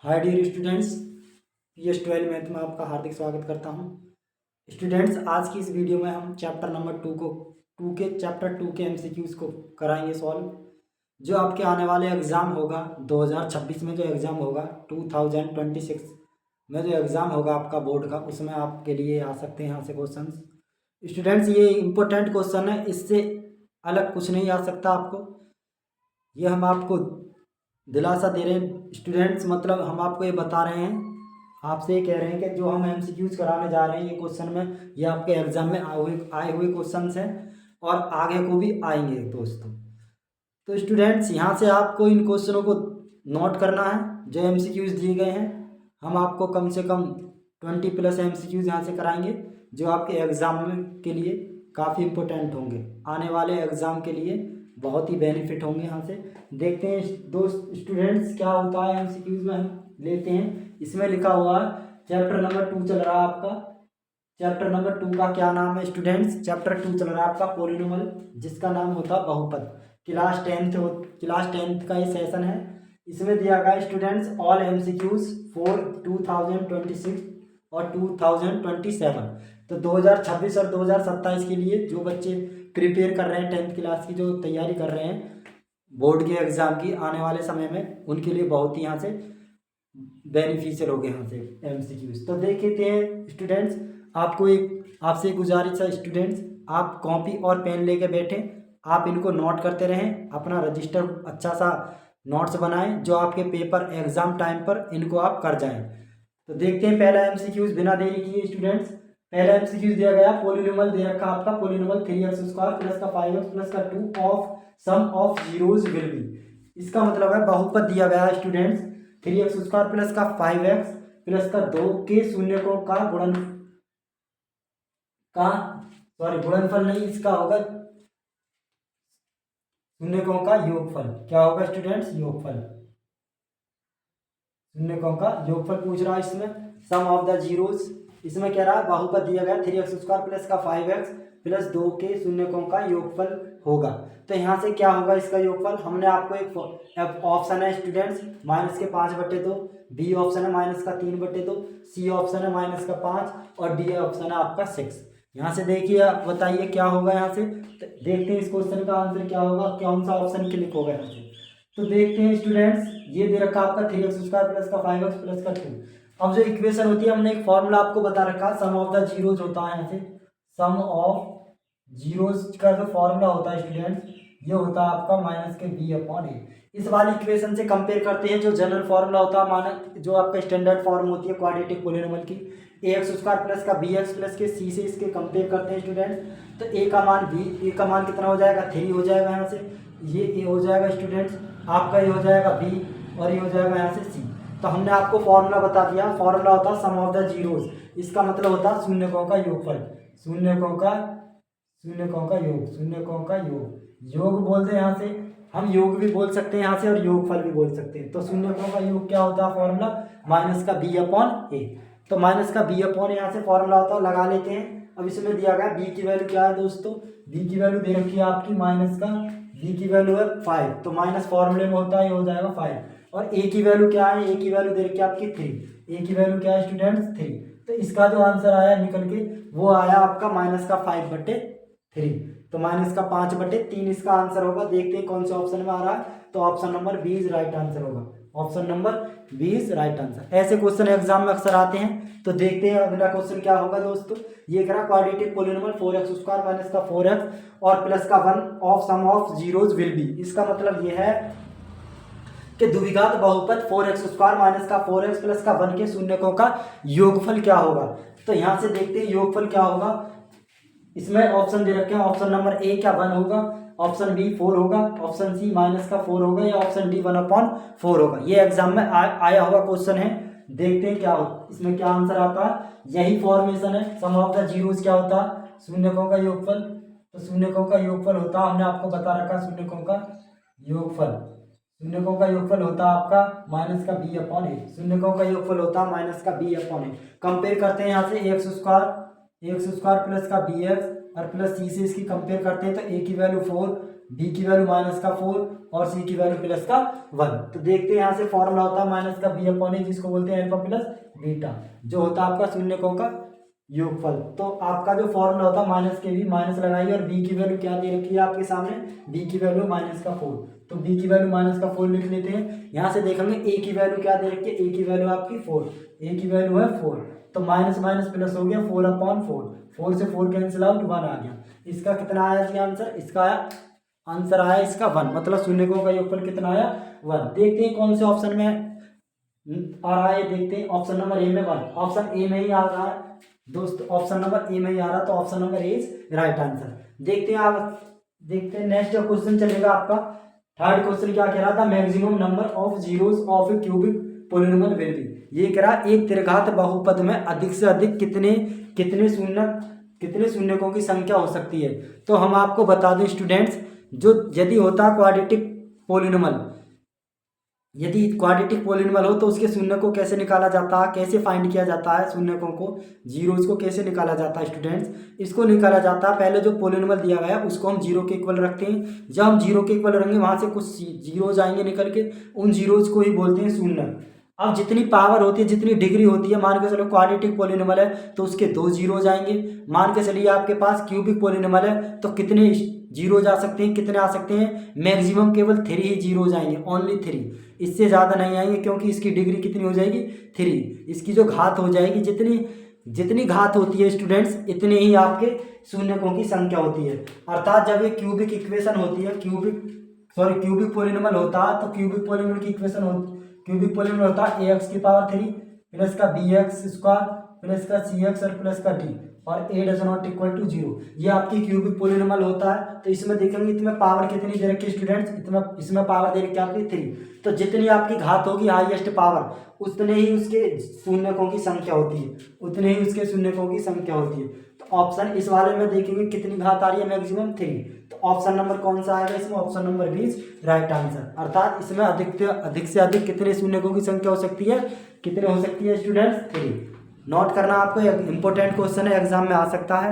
Hi dear students, PS12 math में आपका हार्दिक स्वागत करता हूं। स्टूडेंट्स, आज की इस वीडियो में हम चैप्टर नंबर चैप्टर 2 के MCQs को कराएंगे सॉल्व। जो आपके आने वाले एग्ज़ाम होगा 2026 में, जो एग्ज़ाम होगा 2026 में, जो एग्ज़ाम होगा आपका बोर्ड का, उसमें आपके लिए आ सकते हैं यहाँ से क्वेश्चंस। स्टूडेंट्स, ये इम्पोर्टेंट क्वेश्चन है, इससे अलग कुछ नहीं आ सकता आपको। ये हम आपको दिलासा दे रहे हैं स्टूडेंट्स, मतलब हम आपको ये बता रहे हैं, आपसे ये कह रहे हैं कि जो हम MCQs कराने जा रहे हैं ये क्वेश्चन में, ये आपके एग्जाम में आए हुए क्वेश्चंस हैं और आगे को भी आएंगे दोस्तों। तो स्टूडेंट्स, यहाँ से आपको इन क्वेश्चनों को नोट करना है। जो MCQs दिए गए हैं, हम आपको कम से कम 20+ MCQs यहाँ से कराएंगे, जो आपके एग्ज़ाम के लिए काफ़ी इम्पोर्टेंट होंगे, आने वाले एग्ज़ाम के लिए बहुत ही बेनिफिट होंगे। यहाँ से देखते हैं दोस्त स्टूडेंट्स क्या होता है MCQs में, हम लेते हैं। इसमें लिखा हुआ है चैप्टर नंबर 2 चल रहा है आपका। चैप्टर नंबर 2 का क्या नाम है स्टूडेंट्स? चैप्टर 2 चल रहा है आपका पॉलिनोमियल, जिसका नाम होता है बहुपद। क्लास टेंथ का ये सेशन है। इसमें दिया गया स्टूडेंट्स ऑल MCQs फॉर 2026 और 2027। तो 2026 और 2027 के लिए जो बच्चे प्रिपेयर कर रहे हैं, 10th क्लास की जो तैयारी कर रहे हैं बोर्ड के एग्ज़ाम की आने वाले समय में, उनके लिए बहुत ही यहाँ से बेनिफिशियल हो गए यहाँ से MCQs। तो देख लेते हैं स्टूडेंट्स, आपसे गुजारिश है स्टूडेंट्स, आप कॉपी और पेन लेके बैठें, आप इनको नोट करते रहें, अपना रजिस्टर अच्छा सा नोट्स बनाएं, जो आपके पेपर एग्ज़ाम टाइम पर इनको आप कर जाएं। तो देखते हैं पहला MCQs बिना देरी किए स्टूडेंट्स। पहला MCQs दिया गया, पोलिनोमियल दे रखा आपका, पोलिनोमियल 3x² प्लस का 5x प्लस का 2 of sum of zeros will be. इसका मतलब है बहुपद दिया गया है स्टूडेंट्स, 3x² प्लस का 5x प्लस का 2 के शून्यकों का गुणनफल नहीं, इसका होगा शून्यकों का योगफल। क्या होगा स्टूडेंट्स? योगफल। शून्यकों का योगफल पूछ रहा है इसमें। सम ऑफ द जीरोज, इसमें कह रहा है बहुपद दिया गया 3x² प्लस का 5x प्लस 2 के शून्यकों का योगफल होगा। तो यहाँ से क्या होगा इसका योगफल? हमने आपको एक ऑप्शन है स्टूडेंट्स -5/2, बी ऑप्शन है -3/2, सी ऑप्शन है -5 और डी ऑप्शन है आपका 6। यहाँ से देखिए, आप बताइए क्या होगा यहाँ से। तो देखते हैं इस क्वेश्चन का आंसर क्या होगा, कौन सा ऑप्शन क्लिक होगा यहाँ से। तो देखते हैं स्टूडेंट्स, ये दे रखा आपका 3x² प्लस का 5x प्लस का 2। अब जो इक्वेशन होती है, हमने एक फॉर्मूला आपको बता रखा, सम ऑफ द जीरोज होता है। यहाँ से सम ऑफ जीरोज का जो फॉर्मूला होता है स्टूडेंट्स, ये होता है आपका -b/a। इस वाली इक्वेशन से कंपेयर करते हैं जो जनरल फॉर्मूला होता है, माना जो आपका स्टैंडर्ड फॉर्म होती है क्वाड्रेटिक पोलिनोमियल की, ax² प्लस का bx प्लस के c से इसके कंपेयर करते हैं स्टूडेंट्स। तो a का मान कितना हो जाएगा? 3 हो जाएगा। यहाँ से ये a हो जाएगा स्टूडेंट्स, आपका ये हो जाएगा b और ये हो जाएगा यहाँ से c। तो हमने आपको फॉर्मूला बता दिया, फॉर्मूला होता है सम ऑफ द जीरोज, इसका मतलब होता है शून्यकों का योगफल। शून्यकों का योग बोलते हैं यहाँ से, हम योग भी बोल सकते हैं यहाँ से और योगफल भी बोल सकते हैं। तो शून्यकों का योग क्या होता है फॉर्मूला? -b/a। तो -b/a यहाँ से फॉर्मूला होता है, लगा लेते हैं। अब इसमें दिया गया b की वैल्यू क्या है दोस्तों? b की वैल्यू दे रखी है आपकी b की वैल्यू है 5, तो माइनस फॉर्मूले में होता है, ये हो जाएगा 5। और a की वैल्यू क्या है? a की वैल्यू दे रखी है आपकी 3। a की वैल्यू क्या है स्टूडेंट्स? 3। तो इसका जो आंसर आया निकल के, वो आया आपका -5/3। तो -5/3 इसका आंसर होगा। देखते हैं कौन से ऑप्शन में आ रहा है। तो option number B is right answer होगा। Option number B is right answer. ऐसे क्वेश्चन एग्जाम में अक्सर आते हैं। तो देखते हैं अगला क्वेश्चन क्या होगा दोस्तों। ये करा क्वाड्रेटिक पोलिनोमियल 4x² माइनस का 4x और प्लस का 1 of sum of zeros will be. इसका मतलब ये है कि द्विघात बहुपद 4x² माइनस का 4x प्लस का 1 के शून्यकों का योगफल क्या होगा। तो यहाँ से देखते हैं योगफल क्या होगा। इसमें ऑप्शन दे रखे हैं, ऑप्शन नंबर ए क्या 1 होगा, ऑप्शन बी 4 होगा, ऑप्शन सी -4 होगा या ऑप्शन डी 1/4 होगा। ये एग्जाम में आया हुआ क्वेश्चन है। देखते हैं क्या हो, इसमें क्या आंसर आता है। यही फॉर्मेशन है, सम ऑफ द जीरोज क्या होता है? शून्यकों का योगफल। तो शून्यकों का योगफल होता है, हमने आपको बता रखा शून्यकों का योगफल। शून्यकों का योगफल होता है आपका -b/a। शून्यकों का योगफल होता है -b/a। कंपेयर करते हैं यहाँ से x² प्लस का bx और प्लस c से इसकी कंपेयर करते हैं। तो a की वैल्यू 4 बी की वैल्यू माइनस का 4 और सी की वैल्यू प्लस का 1। तो देखते हैं यहाँ से फॉर्मूला होता है माइनस का बी अपॉन ए, जिसको बोलते हैं अल्फा प्लस बीटा, जो होता है आपका शून्यकों का योगफल। तो आपका जो फॉर्मूला होता है माइनस के भी माइनस लगाइए, और बी की वैल्यू क्या दे रखी है आपके सामने, बी की वैल्यू माइनस का 4, तो बी की वैल्यू माइनस का 4 लिख लेते हैं। यहाँ से देखेंगे ए की वैल्यू क्या दे रखी है, ए की वैल्यू आपकी 4, ए की वैल्यू है 4, तो माइनस माइनस प्लस हो गया 4 अपॉन 4, 4 से 4 कैंसिल आउट 1 आ गया। इसका कितना आया जी आंसर, इसका आंसर आया इसका 1, मतलब शून्यकों का योगफल कितना आया 1। देखते हैं कौन से ऑप्शन में आ रहा है, देखते हैं ऑप्शन नंबर ए में 1, ऑप्शन ए में ही आ रहा है दोस्त, ऑप्शन नंबर ए में ही आ रहा, तो option number A is right answer. देखते हैं आप, देखते हैं नेक्स्ट जो क्वेश्चन चलेगा आपका थर्ड क्वेश्चन क्या कह रहा था, maximum number of zeros of A cubic polynomial will be. ये कह रहा एक त्रिघात बहुपद में अधिक से अधिक कितने शून्यकों की संख्या हो सकती है। तो हम आपको बता दें स्टूडेंट्स, जो यदि होता है क्वाड्रेटिक पोलिनोमियल, यदि क्वाड्रेटिक पोलिनोमियल हो तो उसके शून्य को कैसे निकाला जाता है, कैसे फाइंड किया जाता है, शून्यकों को जीरोस को कैसे निकाला जाता है स्टूडेंट्स। इसको निकाला जाता है, पहले जो पोलिनोमियल दिया गया है उसको हम जीरो के इक्वल रखते हैं। जब हम जीरो के इक्वल रखेंगे वहां से कुछ जीरोज आएंगे निकल के, उन जीरोज को ही बोलते हैं शून्य। अब जितनी पावर होती है, जितनी डिग्री होती है, मान के चलो क्वाड्रेटिक पोलिनोमियल है तो उसके 2 जीरोज आएंगे। मान के चलिए आपके पास क्यूबिक पोलिनोमियल है तो कितने जीरोज आ सकते हैं, कितने आ सकते हैं, मैक्सिमम केवल 3 ही जीरोज आएंगे, ओनली 3, इससे ज़्यादा नहीं आएंगे, क्योंकि इसकी डिग्री कितनी हो जाएगी 3। इसकी जो घात हो जाएगी, जितनी घात होती है स्टूडेंट्स, इतने ही आपके शून्यकों की संख्या होती है। अर्थात जब ये क्यूबिक इक्वेशन होती है, क्यूबिक पोलिनोमियल होता है, तो क्यूबिक पोलिनोमियल की इक्वेशन क्यूबिक पोलिनोमियल होता है ए एक्स की पावर 3 प्लस का बी एक्स स्क्वायर प्लस का सी एक्स और प्लस का डी, और ए डज नॉट इक्वल टू 0। ये आपकी क्यूबिक पोलिनोमियल होता है। तो इसमें देखेंगे इसमें पावर कितनी दे रखी है स्टूडेंट्स, इसमें पावर दे रखी है आपकी 3। तो जितनी आपकी घात होगी हाईएस्ट पावर, उतने ही उसके शून्यकों की संख्या होती है, उतने ही उसके शून्यकों की संख्या होती है। तो ऑप्शन इस वाले में देखेंगे कितनी घात आ रही है, मैक्सिमम 3। तो ऑप्शन नंबर कौन सा आएगा इसमें, option number B right answer. अर्थात इसमें अधिक से अधिक कितने शून्यकों की संख्या हो सकती है, कितने हो सकती है स्टूडेंट्स, 3। नोट करना आपको, इंपॉर्टेंट क्वेश्चन है, एग्जाम में आ सकता है।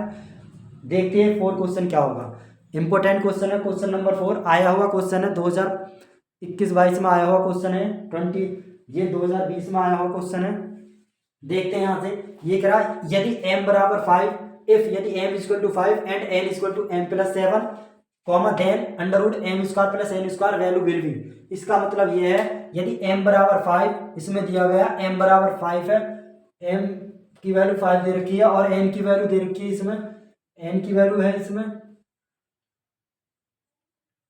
देखते हैं 4 क्वेश्चन क्या होगा। इंपॉर्टेंट क्वेश्चन है, क्वेश्चन नंबर 4 आया हुआ क्वेश्चन है, 2021-22 में आया हुआ क्वेश्चन है, 2020 में आया हुआ क्वेश्चन है। देखते हैं यहाँ से, ये कह रहा यदि m बराबर 5, यदि m equal to 5 and n equal to m plus 7, comma then under root m square plus n square value will be. इसका मतलब ये है, यदि m बराबर 5 इसमें दिया गया, m बराबर 5 है, m की वैल्यू 5 दे रखी है, और n की वैल्यू दे रखी है, इसमें n की वैल्यू है,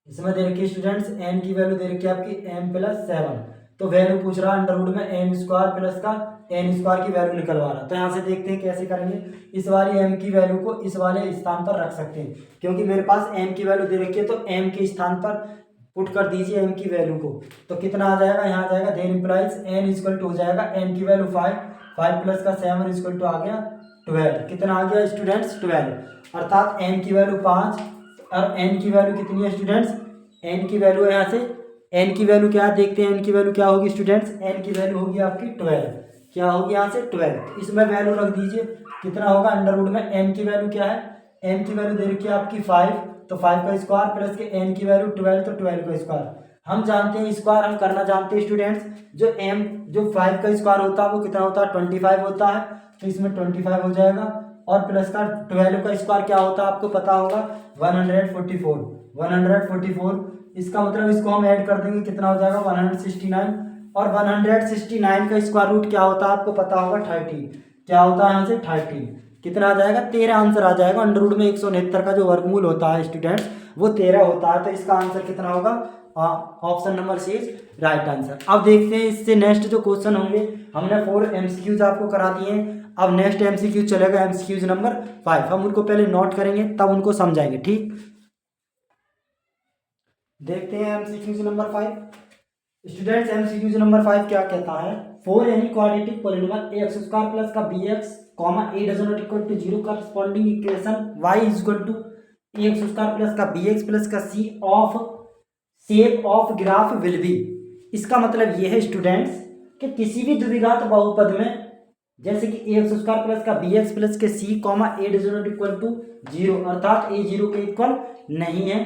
इसमें दे रखी है स्टूडेंट्स, n की वैल्यू दे रखी है आपकी m प्लस 7। तो वैल्यू पूछ रहा है अंडर रूट में m स्क्वायर प्लस का n स्क्वायर की वैल्यू निकलवा रहा है। तो यहाँ से देखते हैं कैसे करेंगे। इस वाली m की वैल्यू को इस वाले स्थान पर रख सकते हैं, क्योंकि मेरे पास m की वैल्यू दे रखी है, तो m के स्थान पर पुट कर दीजिए m की वैल्यू को। तो कितना आ जाएगा, यहाँ आ जाएगा then implies n equal to हो जाएगा m की वैल्यू 5 प्लस का 7 इक्वल टू आ गया 12। कितना आ गया स्टूडेंट्स 12। अर्थात n की वैल्यू 5 और n की वैल्यू कितनी है स्टूडेंट्स, n की वैल्यू है यहाँ से, n की वैल्यू क्या देखते हैं, n की वैल्यू क्या होगी स्टूडेंट्स, n की वैल्यू होगी आपकी 12। क्या होगी यहाँ से 12, इसमें वैल्यू रख दीजिए, कितना होगा अंडर रूट में m की वैल्यू क्या है, m की वैल्यू दे रखी है आपकी 5, तो 5 का स्क्वायर प्लस के n की वैल्यू 12, तो 12 का स्क्वायर। हम जानते हैं स्क्वायर हम करना जानते हैं स्टूडेंट्स, जो 5 का स्क्वायर होता है वो कितना होता है 25 होता है, तो इसमें 25 हो जाएगा, और प्लस का 12 का स्क्वायर क्या होता है आपको पता होगा 144। इसका मतलब इसको हम ऐड कर देंगे, कितना हो जाएगा 169, और 169 का स्क्वायर रूट क्या होता है आपको पता होगा 30। क्या होता है यहाँ से 30, कितना आ जाएगा 13 आंसर आ जाएगा। अंडर रूट में 169 का जो वर्गमूल होता है स्टूडेंट्स वो 13 होता है, तो इसका आंसर कितना होगा, option number C is right answer. अब देखते हैं इससे नेक्स्ट जो क्वेश्चन होंगे, हमने 4 MCQs आपको करा दिए हैं। अब नेक्स्ट MCQ चलेगा MCQs नंबर 5, हम उनको पहले नोट करेंगे तब उनको समझाएंगे, ठीक। देखते हैं MCQs number 5 students. MCQs number 5 क्या कहता है, for any quadratic polynomial ax square plus का bx comma a does not equal to 0 corresponding equation y is equal to ax square plus का bx प्लस का c of shape of graph will be. इसका मतलब ये है students कि किसी भी द्विघात बहुपद में, जैसे कि ax स्क्वायर प्लस का bx प्लस के c comma a does not equal to 0, अर्थात a 0 के इक्वल नहीं है,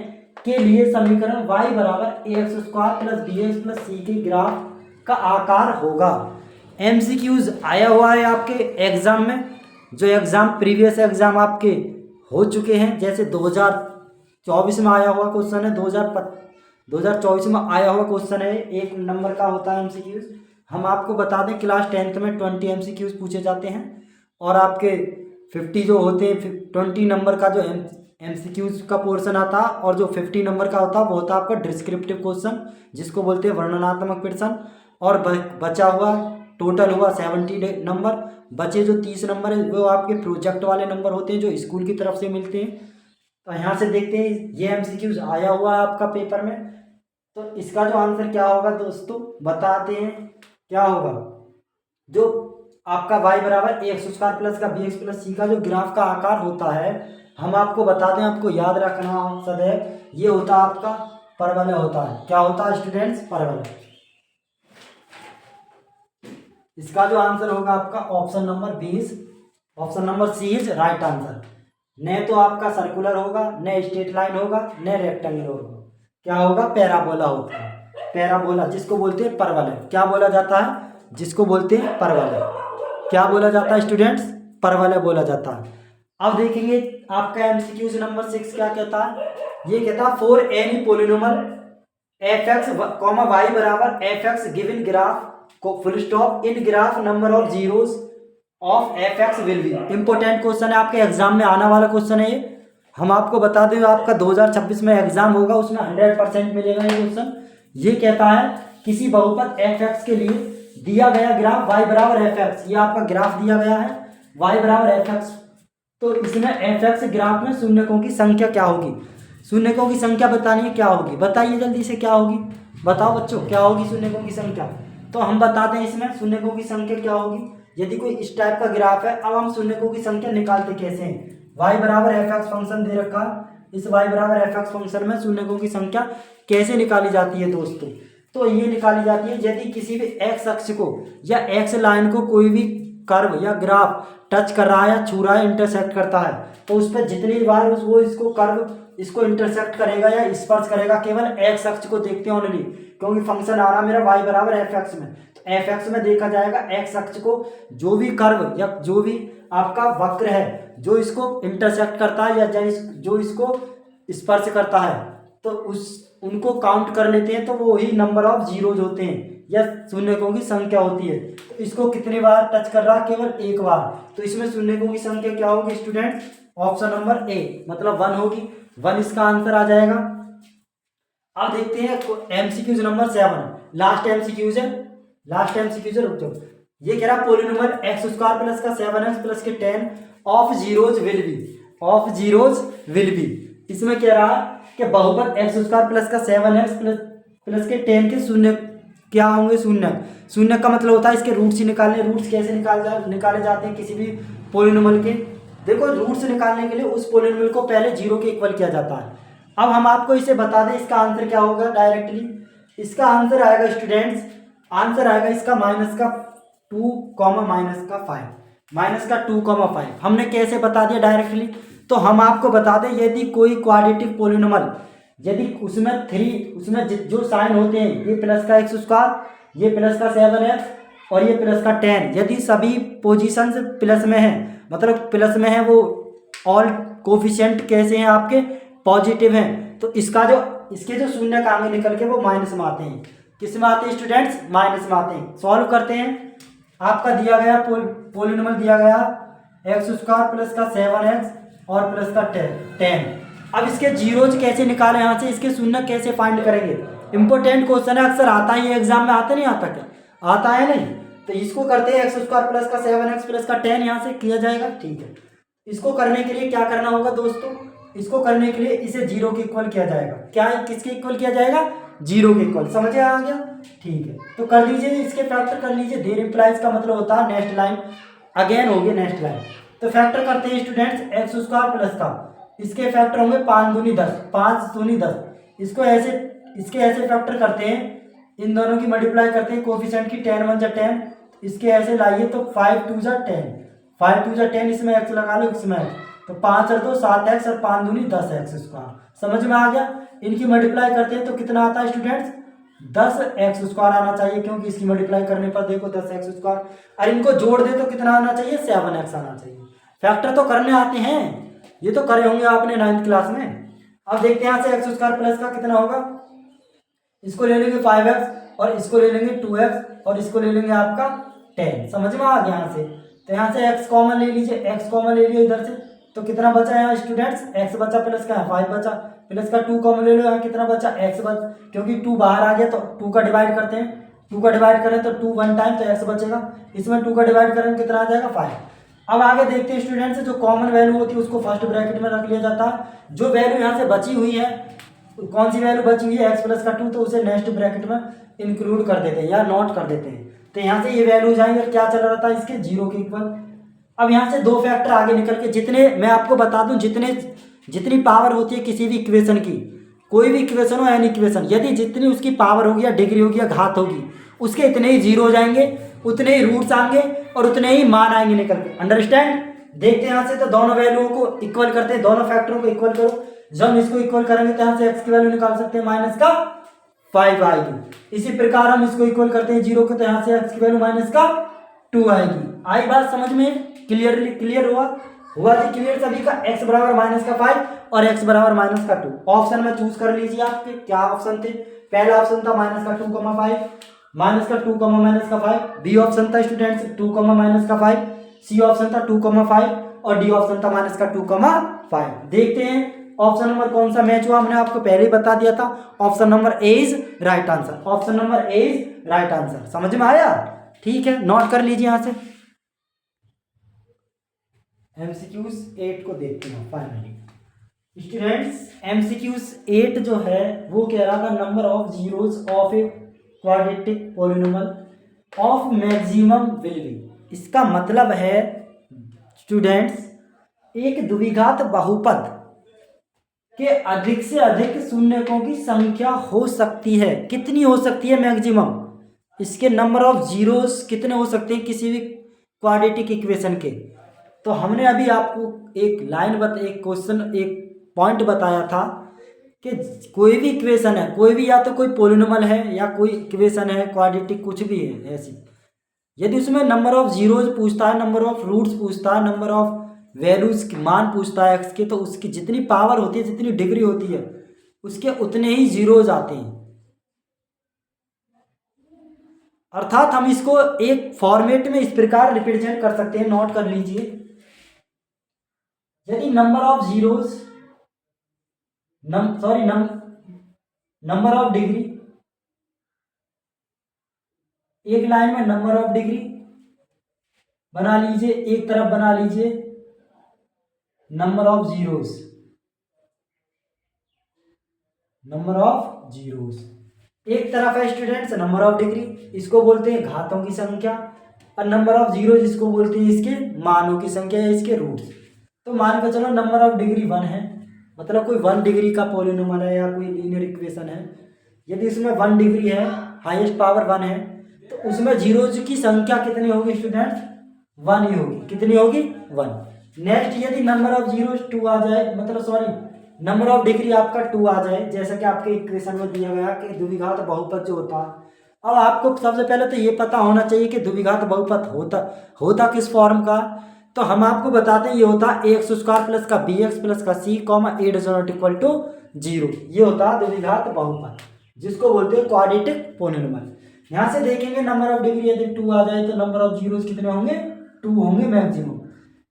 के लिए समीकरण y बराबर A X square plus B X plus C के ग्राफ का आकार होगा। एमसीक्यूज आया हुआ है आपके एग्जाम में, जो एग्जाम प्रीवियस एग्जाम आपके हो चुके हैं, जैसे 2024 में आया हुआ क्वेश्चन है, 2024 में आया हुआ क्वेश्चन है, 1 नंबर का होता है एमसीक्यूज। हम आपको बता दें क्लास 10th में 20 एमसीक्यूज पूछे जाते हैं और आपके 50 जो होते हैं 20 नंबर का जो एमसीक्यूज का पोर्शन आता है और जो 50 नंबर का होता है वो होता है आपका डिस्क्रिप्टिव क्वेश्चन, जिसको बोलते हैं वर्णनात्मक प्रश्न। और बचा हुआ टोटल हुआ 70 नंबर, बचे जो 30 नंबर है वो आपके प्रोजेक्ट वाले नंबर होते हैं जो स्कूल की तरफ से मिलते हैं। तो यहाँ से देखते हैं ये एमसीक्यूज आया हुआ है आपका पेपर में, तो इसका जो आंसर क्या होगा दोस्तों बताते हैं क्या होगा। जो आपका y बराबर ए एक्स स्क्वायर प्लस का बी एक्स प्लस सी का जो ग्राफ का आकार होता है, हम आपको बता दें, आपको याद रखना सदैव, ये होता है आपका परवलय होता है। क्या होता है स्टूडेंट्स? परवलय। इसका जो आंसर होगा आपका option number 20, option number C is right answer. न तो आपका सर्कुलर होगा, न स्ट्रेट लाइन होगा, न रेक्टेंगल होगा, क्या होगा? पैराबोला होगा। पैराबोला जिसको बोलते हैं परवलय, क्या बोला जाता है? जिसको बोलते हैं परवलय। क्या बोला जाता है स्टूडेंट्स? परवलय बोला जाता है। अब देखेंगे आपका एमसीक्यूज नंबर 6 क्या कहता है। ये कहता है for any polynomial F X comma Y बराबर F X given graph full stop in graph number of zeros of F X will be. Important question है, आपके एग्जाम में आने वाला क्वेश्चन है ये। हम आपको बता दें आपका 2026 में एग्जाम होगा, उसमें 100% मिलेगा ये क्वेश्चन। ये कहता है किसी बहुपद एफ एक्स के लिए दिया गया ग्राफ y बराबर एफ एक्स, ये आपका ग्राफ दिया गया है y बराबर एफ एक्स। तो इसमें एफ एक्स ग्राफ में शून्यकों की संख्या क्या होगी? शून्यकों की संख्या बतानी है, क्या होगी? बताइए जल्दी से क्या होगी, बताओ बच्चों क्या होगी शून्यकों की संख्या। तो हम बताते हैं इसमें शून्यकों की संख्या क्या होगी। यदि कोई इस टाइप का ग्राफ है, अब हम शून्यकों की संख्या निकालते कैसे हैं। y बराबर एफ एक्स फंक्शन दे रखा, इस y बराबर एफ एक्स फंक्शन में शून्यकों की संख्या कैसे निकाली जाती है दोस्तों? तो ये निकाली जाती है यदि किसी भी एक्स अक्ष को या एक्स लाइन को कोई भी कर्व या ग्राफ टच कर रहा है या छू रहा है, इंटरसेक्ट करता है, तो उस पर जितनी बार वो इसको कर्व इसको इंटरसेक्ट करेगा या स्पर्श करेगा, केवल एक्स अक्ष को देखते हैं ओनली, क्योंकि फंक्शन आ रहा मेरा y बराबर एफ एक्स में। तो एफ एक्स में देखा जाएगा एक्स अक्ष को जो भी कर्व या जो भी आपका वक्र है जो इसको इंटरसेक्ट करता है या जो इसको स्पर्श करता है, तो उनको काउंट कर लेते हैं, तो वो ही नंबर ऑफ जीरोज होते हैं या शून्यकों की संख्या होती है। तो इसको कितनी बार टच कर रहा है? केवल एक बार। तो इसमें शून्यकों की संख्या क्या होगी स्टूडेंट्स? ऑप्शन नंबर ए मतलब 1 होगी। 1 इसका आंसर आ जाएगा। अब देखते हैं एमसीक्यूज नंबर 7, लास्ट एमसीक्यूज है, लास्ट एमसीक्यूज है, रुक जाओ। ये कह रहा पॉलिनोमियल एक्स स्क्वायर प्लस का 7x प्लस के 10 of zeros will B, of zeros will B. इसमें कह रहा कि बहुपद एक्स स्क्वायर प्लस का 7x प्लस के 10 के शून्य क्या होंगे? शून्य। शून्य का मतलब होता है इसके रूट्स ही निकालने। रूट्स कैसे निकाले जाते हैं किसी भी पॉलिनोमियल के? देखो रूट्स निकालने के लिए उस पॉलिनोमियल को पहले 0 के इक्वल किया जाता है। अब हम आपको इसे बता दें इसका आंसर क्या होगा डायरेक्टली। इसका आंसर आएगा स्टूडेंट्स, आंसर आएगा इसका माइनस का 2 माइनस का 5, माइनस का 2 5। हमने कैसे बता दिया डायरेक्टली? तो हम आपको बता दें यदि कोई क्वाड्रेटिक पॉलिनोमियल, यदि उसमें जो साइन होते हैं, ये प्लस का एक्स स्क्वायर, ये प्लस का 7x और ये प्लस का 10, यदि सभी पोजीशंस प्लस में है, मतलब प्लस में है, वो ऑल कोफिशिएंट कैसे हैं आपके? पॉजिटिव हैं, तो इसके जो शून्य का आगे निकल के वो माइनस में आते हैं। किस में आते हैं स्टूडेंट्स? माइनस में आते हैं। सॉल्व करते हैं। आपका दिया गया पॉलिनोमियल दिया गया एक्स स्क्वायर प्लस का 7x और प्लस का 10। अब इसके जीरोज कैसे निकालें यहाँ से, इसके शून्य कैसे फाइंड करेंगे? इंपॉर्टेंट क्वेश्चन है, अक्सर आता ही एग्जाम में, आता नहीं आता क्या? आता है नहीं? तो इसको करते हैं एक्स स्क्वायर प्लस का 7x प्लस का 10 यहाँ से किया जाएगा, ठीक है। इसको करने के लिए क्या करना होगा दोस्तों? इसको करने के लिए इसे 0 के इक्वल किया जाएगा। क्या किसके इक्वल किया जाएगा? 0 के इक्वल। समझ आ गया? ठीक है, तो कर लीजिए, इसके फैक्टर कर लीजिए। देयर इंप्लाइज का मतलब होता है नेक्स्ट लाइन, अगेन होगी नेक्स्ट लाइन। तो फैक्टर करते हैं स्टूडेंट्स एक्स स्क्वायर प्लस का, इसके फैक्टर होंगे 5 दूनी 10, 5 दूनी 10। इसके ऐसे फैक्टर करते हैं, इन दोनों की मल्टीप्लाई करते हैं, कोफिशिएंट की 10 1 जा 10, इसके ऐसे लाइए तो 5 2 जा 10, 5 2 जा 10, इसमें एक्स लगा लो, इसमें तो 5 और 2 7x और 5 दूनी 10x स्क्वायर। समझ में आ गया? इनकी मल्टीप्लाई करते हैं तो कितना आता है स्टूडेंट्स, 10x² आना चाहिए, क्योंकि इसकी मल्टीप्लाई करने पर देखो 10x², और इनको जोड़ दे तो कितना आना चाहिए, 7x आना चाहिए। फैक्टर तो करने आते हैं, ये तो करे होंगे आपने 9th क्लास में। अब देखते हैं यहाँ से x² प्लस का कितना होगा, इसको ले लेंगे 5x और इसको ले लेंगे 2x और इसको ले लेंगे आपका 10। समझ में आ गया यहाँ से। तो यहाँ से x कॉमन ले लीजिए, x कॉमन ले लिया इधर से, तो कितना बचा यहाँ स्टूडेंट्स, x बचा प्लस का 5 बचा, प्लस का 2 कॉमन ले लो, यहाँ कितना बचा x बचा, क्योंकि 2 बाहर आ गया तो 2 का डिवाइड करते हैं, 2 का डिवाइड करें तो 2 1 टाइम तो x बचेगा, इसमें 2 का डिवाइड करें कितना आ जाएगा 5। अब आगे देखते हैं स्टूडेंट्स, जो कॉमन वैल्यू होती है उसको फर्स्ट ब्रैकेट में रख लिया जाता है। जो वैल्यू यहाँ से बची हुई है, कौन सी वैल्यू बची हुई है, x प्लस का 2, तो उसे नेक्स्ट ब्रैकेट में इंक्लूड कर देते हैं या नोट कर देते हैं। तो यहाँ से ये वैल्यू जाएंगे और क्या चल रहा था इसके 0 के इक्वल। अब यहाँ से दो फैक्टर आगे निकल के, जितने मैं आपको बता दूं, जितनी पावर होती है किसी भी इक्वेशन की, कोई भी इक्वेशन हो एन इक्वेशन, यदि जितनी उसकी पावर होगी या डिग्री होगी या घात होगी, उसके इतने ही जीरो हो जाएंगे, उतने ही रूट्स आएंगे और उतने ही मान आएंगे निकल के। अंडरस्टैंड। देखते हैं यहाँ से, तो दोनों वैल्यूओं को इक्वल करते हैं, दोनों फैक्टरों को इक्वल करो। जब हम इसको इक्वल करेंगे तो यहाँ से x की वैल्यू निकाल सकते हैं -5 आएगी। इसी प्रकार हम इसको इक्वल करते हैं 0 को, तो यहाँ से x की वैल्यू -2 आएगी। आई बात समझ में, क्लियर हुआ जी क्लियर सभी का। x बराबर -5 और x बराबर -2। ऑप्शन में चूज कर लीजिए आपके क्या ऑप्शन थे। पहला ऑप्शन था -2, -2, -5। बी ऑप्शन था स्टूडेंट्स 2, -5। सी ऑप्शन था 2, 5 और डी ऑप्शन था -2, 5। देखते हैं ऑप्शन नंबर कौन सा मैच हुआ, हमने आपको पहले ही बता दिया था। Option number A is right answer, option number A is right answer. समझ में आया? ठीक है, नोट कर लीजिए यहां से। MCQs 8 को देखते हैं फाइनली स्टूडेंट्स। MCQs 8 जो है वो कह रहा था number of zeros of a quadratic polynomial of maximum will be. इसका मतलब है स्टूडेंट्स, एक द्विघात बहुपद के अधिक से अधिक शून्यकों की संख्या हो सकती है। कितनी हो सकती है? मैक्सिमम। इसके नंबर ऑफ जीरोस कितने हो सकते हैं किसी भी क्वाड्रेटिक इक्वेशन के? तो हमने अभी आपको एक एक क्वेश्चन, एक पॉइंट बताया था कि कोई भी इक्वेशन है, कोई भी, या तो कोई पॉलिनोमियल है या कोई इक्वेशन है क्वाड्रेटिक, कुछ भी है ऐसी, यदि उसमें नंबर ऑफ जीरोज पूछता है, नंबर ऑफ रूट्स पूछता है, नंबर ऑफ वैल्यूज की मान पूछता है एक्स के, तो उसकी जितनी पावर होती है, जितनी डिग्री होती है, उसके उतने ही जीरोज आते हैं। अर्थात हम इसको एक फॉर्मेट में इस प्रकार रिप्रेजेंट कर सकते हैं, नोट कर लीजिए। यदि number of zeros number of degree, एक लाइन में नंबर ऑफ डिग्री बना लीजिए, एक तरफ बना लीजिए नंबर ऑफ जीरोस, एक तरफ है स्टूडेंट्स नंबर ऑफ डिग्री, इसको बोलते हैं घातों की संख्या, और नंबर ऑफ जीरो जिसको बोलते हैं इसके मानों की संख्या या इसके रूट्स। तो मान के चलो नंबर ऑफ डिग्री 1 है, मतलब कोई 1 डिग्री का पॉलिनोमियल है या कोई लीनियर इक्वेशन है। यदि इसमें 1 डिग्री है, हाईएस्ट पावर 1 है, तो उसमें जीरोज की संख्या कितनी होगी स्टूडेंट्स? 1 ही होगी। कितनी होगी? 1। नेक्स्ट, यदि नंबर ऑफ जीरो 2 आ जाए, मतलब नंबर ऑफ डिग्री आपका 2 आ जाए, जैसा कि आपके इक्वेशन में दिया गया कि द्विघात बहुपद जो होता। अब आपको सबसे पहले तो ये पता होना चाहिए कि द्विघात बहुपद होता किस फॉर्म का। तो हम आपको बताते हैं, ये होता ax² प्लस का bx प्लस का c, a does not equal to 0। ये होता द्विघात बहुपद, जिसको बोलते हैं क्वाड्रेटिक पॉलिनोमियल। यहाँ से देखेंगे नंबर ऑफ डिग्री यदि 2 आ जाए तो नंबर ऑफ जीरोस कितने होंगे? 2 होंगे मैक्सिमम।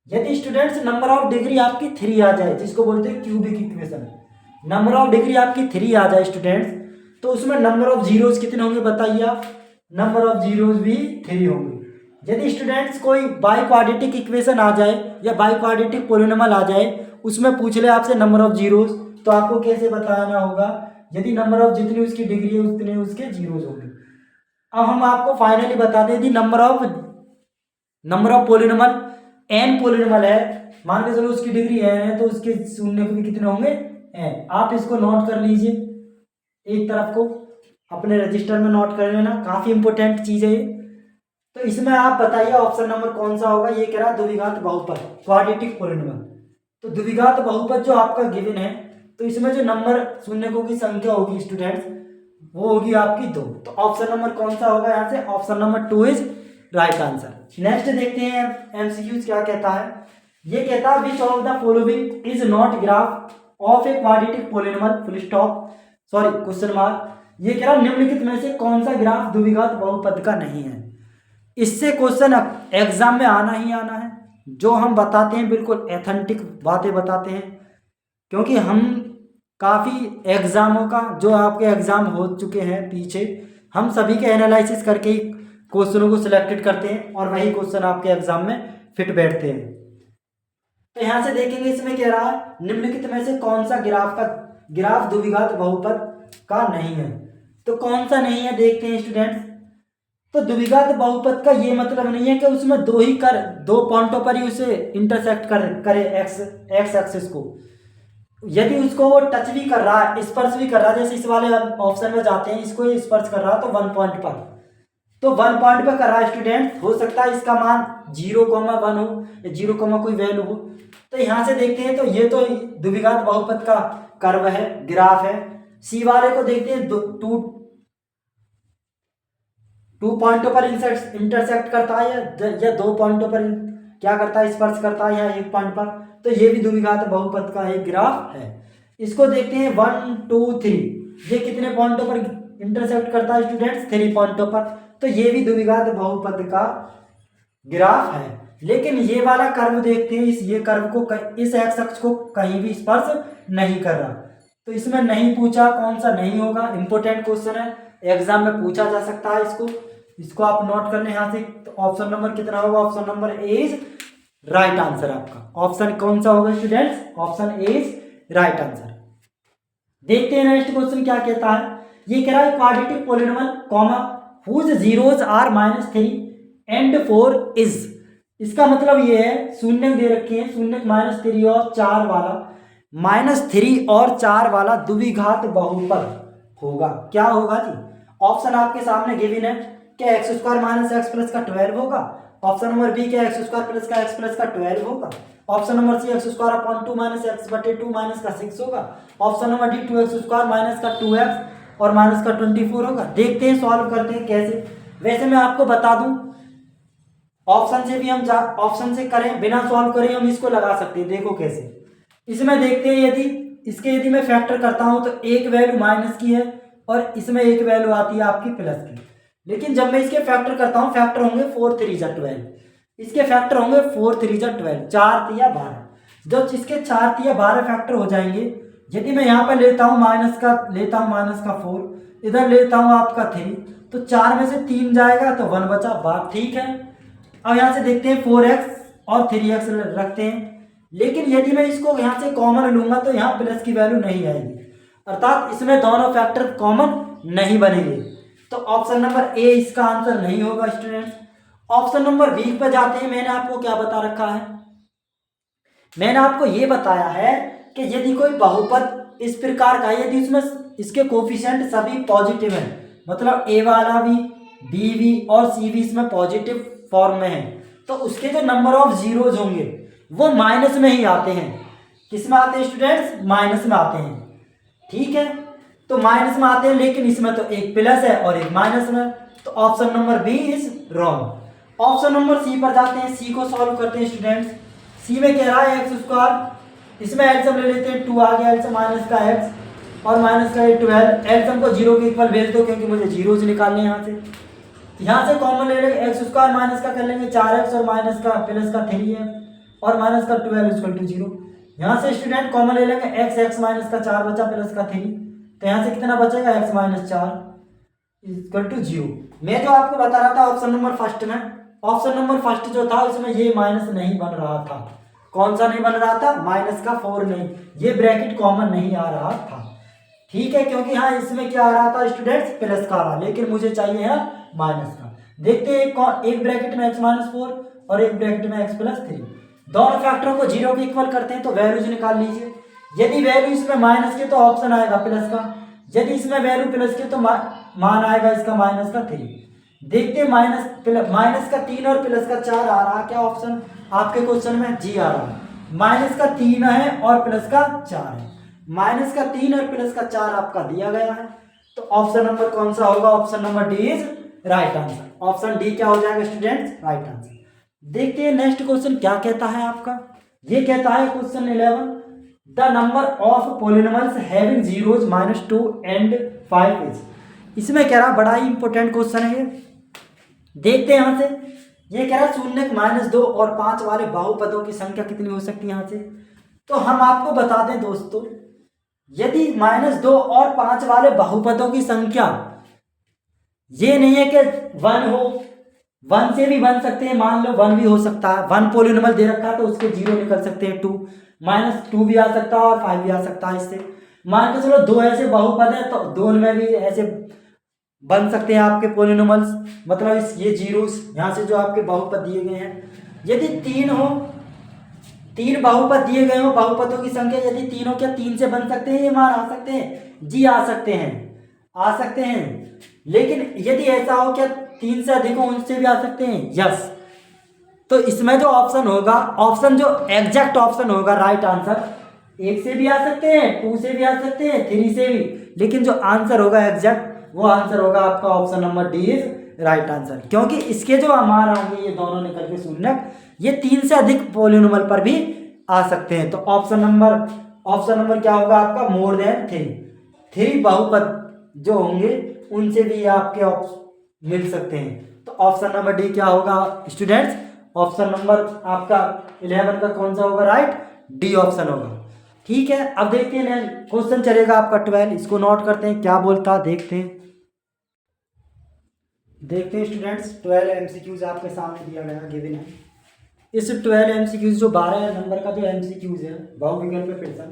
यदि स्टूडेंट्स नंबर ऑफ डिग्री आपकी 3 आ जाए, जिसको बोलते हैं cubic equation, number of degree आपकी 3 आ जाए स्टूडेंट्स, तो उसमें नंबर ऑफ जीरोस कितने होंगे बताइए आप? नंबर ऑफ जीरोस भी 3 होंगे। यदि स्टूडेंट्स कोई बाई क्वाड्रेटिक इक्वेशन आ जाए या बाई क्वाड्रेटिक पॉलिनोमियल आ जाए, उसमें पूछ ले आपसे नंबर ऑफ जीरोस, तो आपको कैसे बताना होगा? यदि नंबर ऑफ जितनी उसकी डिग्री है उतने उसके जीरोस होंगे। अब हम आपको फाइनली बताते हैं, यदि number of polynomial n polynomial है, मान के चलो उसकी डिग्री n है, तो उसके शून्य भी कितने होंगे? n। आप इसको नोट कर लीजिए, एक तरफ को अपने रजिस्टर में नोट कर लेना, काफी इंपॉर्टेंट चीज है ये। तो इसमें आप बताइए ऑप्शन नंबर कौन सा होगा? ये कह रहा है द्विघात बहुपद क्वाड्रेटिक पॉलिनोमियल। तो द्विघात बहुपद जो आपका गिवन है, तो इसमें जो नंबर शून्यकों की संख्या होगी स्टूडेंट्स वो होगी आपकी 2। तो ऑप्शन नंबर कौन सा होगा यहाँ से? Option number 2 is right answer. Next देखते हैं एमसीक्यूज क्या कहता है। ये कहता है which of the following is not graph of a quadratic polynomial full stop sorry question mark. ये कह रहा है निम्नलिखित में से कौन सा ग्राफ द्विघात बहुपद का नहीं है। इससे क्वेश्चन एग्जाम में आना ही आना है। जो हम बताते हैं बिल्कुल एथेंटिक बातें बताते हैं, क्योंकि हम काफ़ी एग्जामों का जो आपके एग्जाम हो चुके हैं पीछे, हम सभी के एनालिसिस करके ही क्वेश्चनों को सिलेक्टेड करते हैं और वही क्वेश्चन आपके एग्जाम में फिट बैठते हैं। तो यहाँ से देखेंगे इसमें कह रहा है निम्नलिखित में से कौन सा ग्राफ द्विघात बहुपद का नहीं है। तो कौन सा नहीं है देखते हैं स्टूडेंट्स। तो द्विघात बहुपद का ये मतलब नहीं है कि उसमें दो पॉइंटों पर ही उसे इंटरसेक्ट करे एक्स एक्सिस को। यदि उसको वो टच भी कर रहा है, स्पर्श भी कर रहा है, जैसे इस वाले ऑप्शन में जाते हैं इसको स्पर्श कर रहा है तो 1 पॉइंट पर, तो 1 पॉइंट पर कर रहा है स्टूडेंट, हो सकता है इसका मान 0,1 हो या 0, कोई वैल्यू हो। तो यहाँ से देखते हैं तो ये तो द्विघात बहुपद का कर्व है, ग्राफ है। सी वाले को देखते हैं 2 पॉइंटों पर इंटरसेक्ट करता है या 2 पॉइंटों पर क्या करता है, स्पर्श करता है या 1 पॉइंट पर, तो ये भी द्विघात बहुपद का एक ग्राफ है। इसको देखते हैं 1, 2, 3, ये कितने पॉइंटों पर इंटरसेक्ट करता है स्टूडेंट्स? 3 पॉइंटों पर, तो ये भी द्विघात बहुपद का ग्राफ है। लेकिन ये वाला कर्व देखते हैं, ये कर्व को इस एक्स अक्ष को कहीं भी स्पर्श नहीं कर रहा, तो इसमें नहीं पूछा कौन सा नहीं होगा। इंपॉर्टेंट क्वेश्चन है, एग्जाम में पूछा जा सकता है इसको आप नोट कर लें यहाँ से। तो ऑप्शन नंबर कितना होगा? Option number A is right answer आपका। ऑप्शन कौन सा होगा students? Option A is right answer. देखते हैं नेक्स्ट क्वेश्चन क्या कहता है। ये कह रहा है quadratic polynomial comma whose zeros are -3 and 4 is. इसका मतलब ये है शून्य दे रखे हैं, शून्य -3 और 4 वाला, -3 और 4 वाला द्विघात बहुपद होगा। क्या होगा जी? ऑप्शन आपके सामने गिवन है। क्या x² - x प्लस का 12 होगा? ऑप्शन नंबर बी क्या x² प्लस का x प्लस का 12 होगा? Option number C x² upon 2 - x/2 minus का 6 होगा? Option number D 2x² minus का 2x और माइनस का 24 होगा। देखते हैं सॉल्व करते हैं कैसे। वैसे मैं आपको बता दूं ऑप्शन से भी हम ऑप्शन से करें बिना सॉल्व करें हम इसको लगा सकते हैं। देखो कैसे। इसमें देखते हैं यदि मैं फैक्टर करता हूं तो एक वैल्यू माइनस की है और इसमें एक वैल्यू आती है आपकी प्लस की। लेकिन जब मैं इसके फैक्टर करता हूं, फैक्टर होंगे 4 3 जा 12, इसके फैक्टर होंगे 4 3 जा 12, 4 3 12। जब इसके 4 3 12 फैक्टर हो जाएंगे, यदि मैं यहाँ पर लेता हूँ माइनस का 4, इधर लेता हूँ आपका 3, तो 4 में से 3 जाएगा तो 1 बचा, बात ठीक है। अब यहाँ से देखते हैं 4x और 3x रखते हैं। लेकिन यदि मैं इसको यहाँ से कॉमन लूंगा तो यहाँ प्लस की वैल्यू नहीं आएगी, अर्थात इसमें दोनों फैक्टर कॉमन नहीं बनेंगे। तो ऑप्शन नंबर ए इसका आंसर नहीं होगा स्टूडेंट्स। ऑप्शन नंबर बी पर जाते हैं। मैंने आपको क्या बता रखा है? मैंने आपको ये बताया है कि यदि कोई बहुपद इस प्रकार का, यदि उसमें इसके कोफिशिएंट सभी पॉजिटिव हैं, मतलब ए वाला भी, बी भी और सी भी इसमें पॉजिटिव फॉर्म में है, तो उसके जो नंबर ऑफ जीरोज होंगे वो माइनस में ही आते हैं। किस में आते हैं स्टूडेंट्स? माइनस में आते हैं। ठीक है, तो माइनस में आते हैं, लेकिन इसमें तो एक प्लस है और एक माइनस में, तो option number B is wrong. Option number C पर जाते हैं, सी को सॉल्व करते हैं स्टूडेंट्स। सी में कह रहा है x², इसमें एल्सियम ले लेते हैं, 2 आ गया एल्सियम माइनस का x और माइनस का 12। एल्सियम को 0 के इक्वल भेज दो क्योंकि मुझे जीरोज निकालने यहाँ से कॉमन ले लेंगे, x² माइनस का कर लेंगे 4x और माइनस का प्लस का 3 है और माइनस का 12 = 0। यहाँ से स्टूडेंट कॉमन ले लेंगे, x माइनस का 4 बचा प्लस का 3, तो यहाँ से कितना बचेगा? x - 4 = 0। मैं जो आपको बता रहा था ऑप्शन नंबर फर्स्ट में, ऑप्शन नंबर फर्स्ट जो था उसमें ये माइनस नहीं बन रहा था। कौन सा नहीं बन रहा था? माइनस का 4 नहीं, ये ब्रैकेट कॉमन नहीं आ रहा था। ठीक है, क्योंकि हाँ इसमें क्या आ रहा था स्टूडेंट्स? प्लस का आ रहा, लेकिन मुझे चाहिए है माइनस का। देखते हैं एक ब्रैकेट में x - 4 और एक ब्रैकेट में x + 3, दोनों फैक्टरों को 0 के इक्वल करते हैं तो वैल्यूज निकाल लीजिए। यदि वैल्यू इसमें माइनस की तो ऑप्शन आएगा प्लस का, यदि इसमें वैल्यू प्लस की तो मान आएगा इसका माइनस का 3। देखते हैं माइनस का 3 और प्लस का 4 आ रहा है क्या ऑप्शन आपके क्वेश्चन में? जी आ रहा है। माइनस का 3 है और प्लस का 4 है। माइनस का 3 और प्लस का 4 आपका दिया गया है। तो ऑप्शन नंबर कौन सा होगा? Option number D is right answer. Option D क्या हो जाएगा स्टूडेंट्स? Right answer. देखते हैं नेक्स्ट क्वेश्चन क्या कहता है आपका। ये कहता है question 11, the number of polynomials having zeros -2 and 5 is. इसमें कह रहा बड़ा ही इंपॉर्टेंट क्वेश्चन है ये। देखते हैं यहाँ से। ये कह रहा है 0, -2 और 5 वाले बहुपदों की संख्या कितनी हो सकती है यहाँ से। तो हम आपको बता दें दोस्तों, यदि -2 और 5 वाले बहुपदों की संख्या ये नहीं है कि 1 हो, 1 से भी बन सकते हैं, मान लो 1 भी हो सकता है, 1 पॉलिनोमियल दे रखा है तो उसके 0 निकल सकते हैं 2, -2 भी आ सकता है और 5 भी आ सकता है। इससे मान के चलो 2 ऐसे बहुपद है तो 2 में भी ऐसे बन सकते हैं आपके पॉलिनोमियल्स, मतलब इस ये जीरोस यहाँ से जो आपके बहुपद दिए गए हैं। यदि 3 हो, 3 बहुपद दिए गए हो, बहुपदों की संख्या यदि 3 हो, क्या 3 से बन सकते हैं? ये मान आ सकते हैं जी, आ सकते हैं, आ सकते हैं। लेकिन यदि ऐसा हो क्या 3 से अधिक हो, उनसे भी आ सकते हैं, यस। तो इसमें जो ऑप्शन होगा, ऑप्शन जो एग्जैक्ट ऑप्शन होगा राइट आंसर, 1 से भी आ सकते हैं, 2 से भी आ सकते हैं, 3 से भी, लेकिन जो आंसर होगा एग्जैक्ट वो आंसर होगा आपका option number D is right answer. क्योंकि इसके जो मान आएंगे ये दोनों निकल के शून्य, ये 3 से अधिक पॉलिनोमियल पर भी आ सकते हैं। तो ऑप्शन नंबर क्या होगा आपका? मोर देन 3 बहुपद जो होंगे उनसे भी आपके मिल सकते हैं। तो ऑप्शन नंबर डी क्या होगा स्टूडेंट्स? ऑप्शन नंबर आपका 11 का कौन सा होगा? राइट, डी ऑप्शन होगा। ठीक है, अब देखते हैं क्वेश्चन चलेगा आपका 12, इसको नोट करते हैं क्या बोलता है, देखते हैं स्टूडेंट्स। 12 एमसीक्यूज आपके सामने दिया गया गिवन है। इस 12 एमसीक्यूज जो 12 नंबर का जो एमसीक्यूज है बहुविकल्प प्रश्न,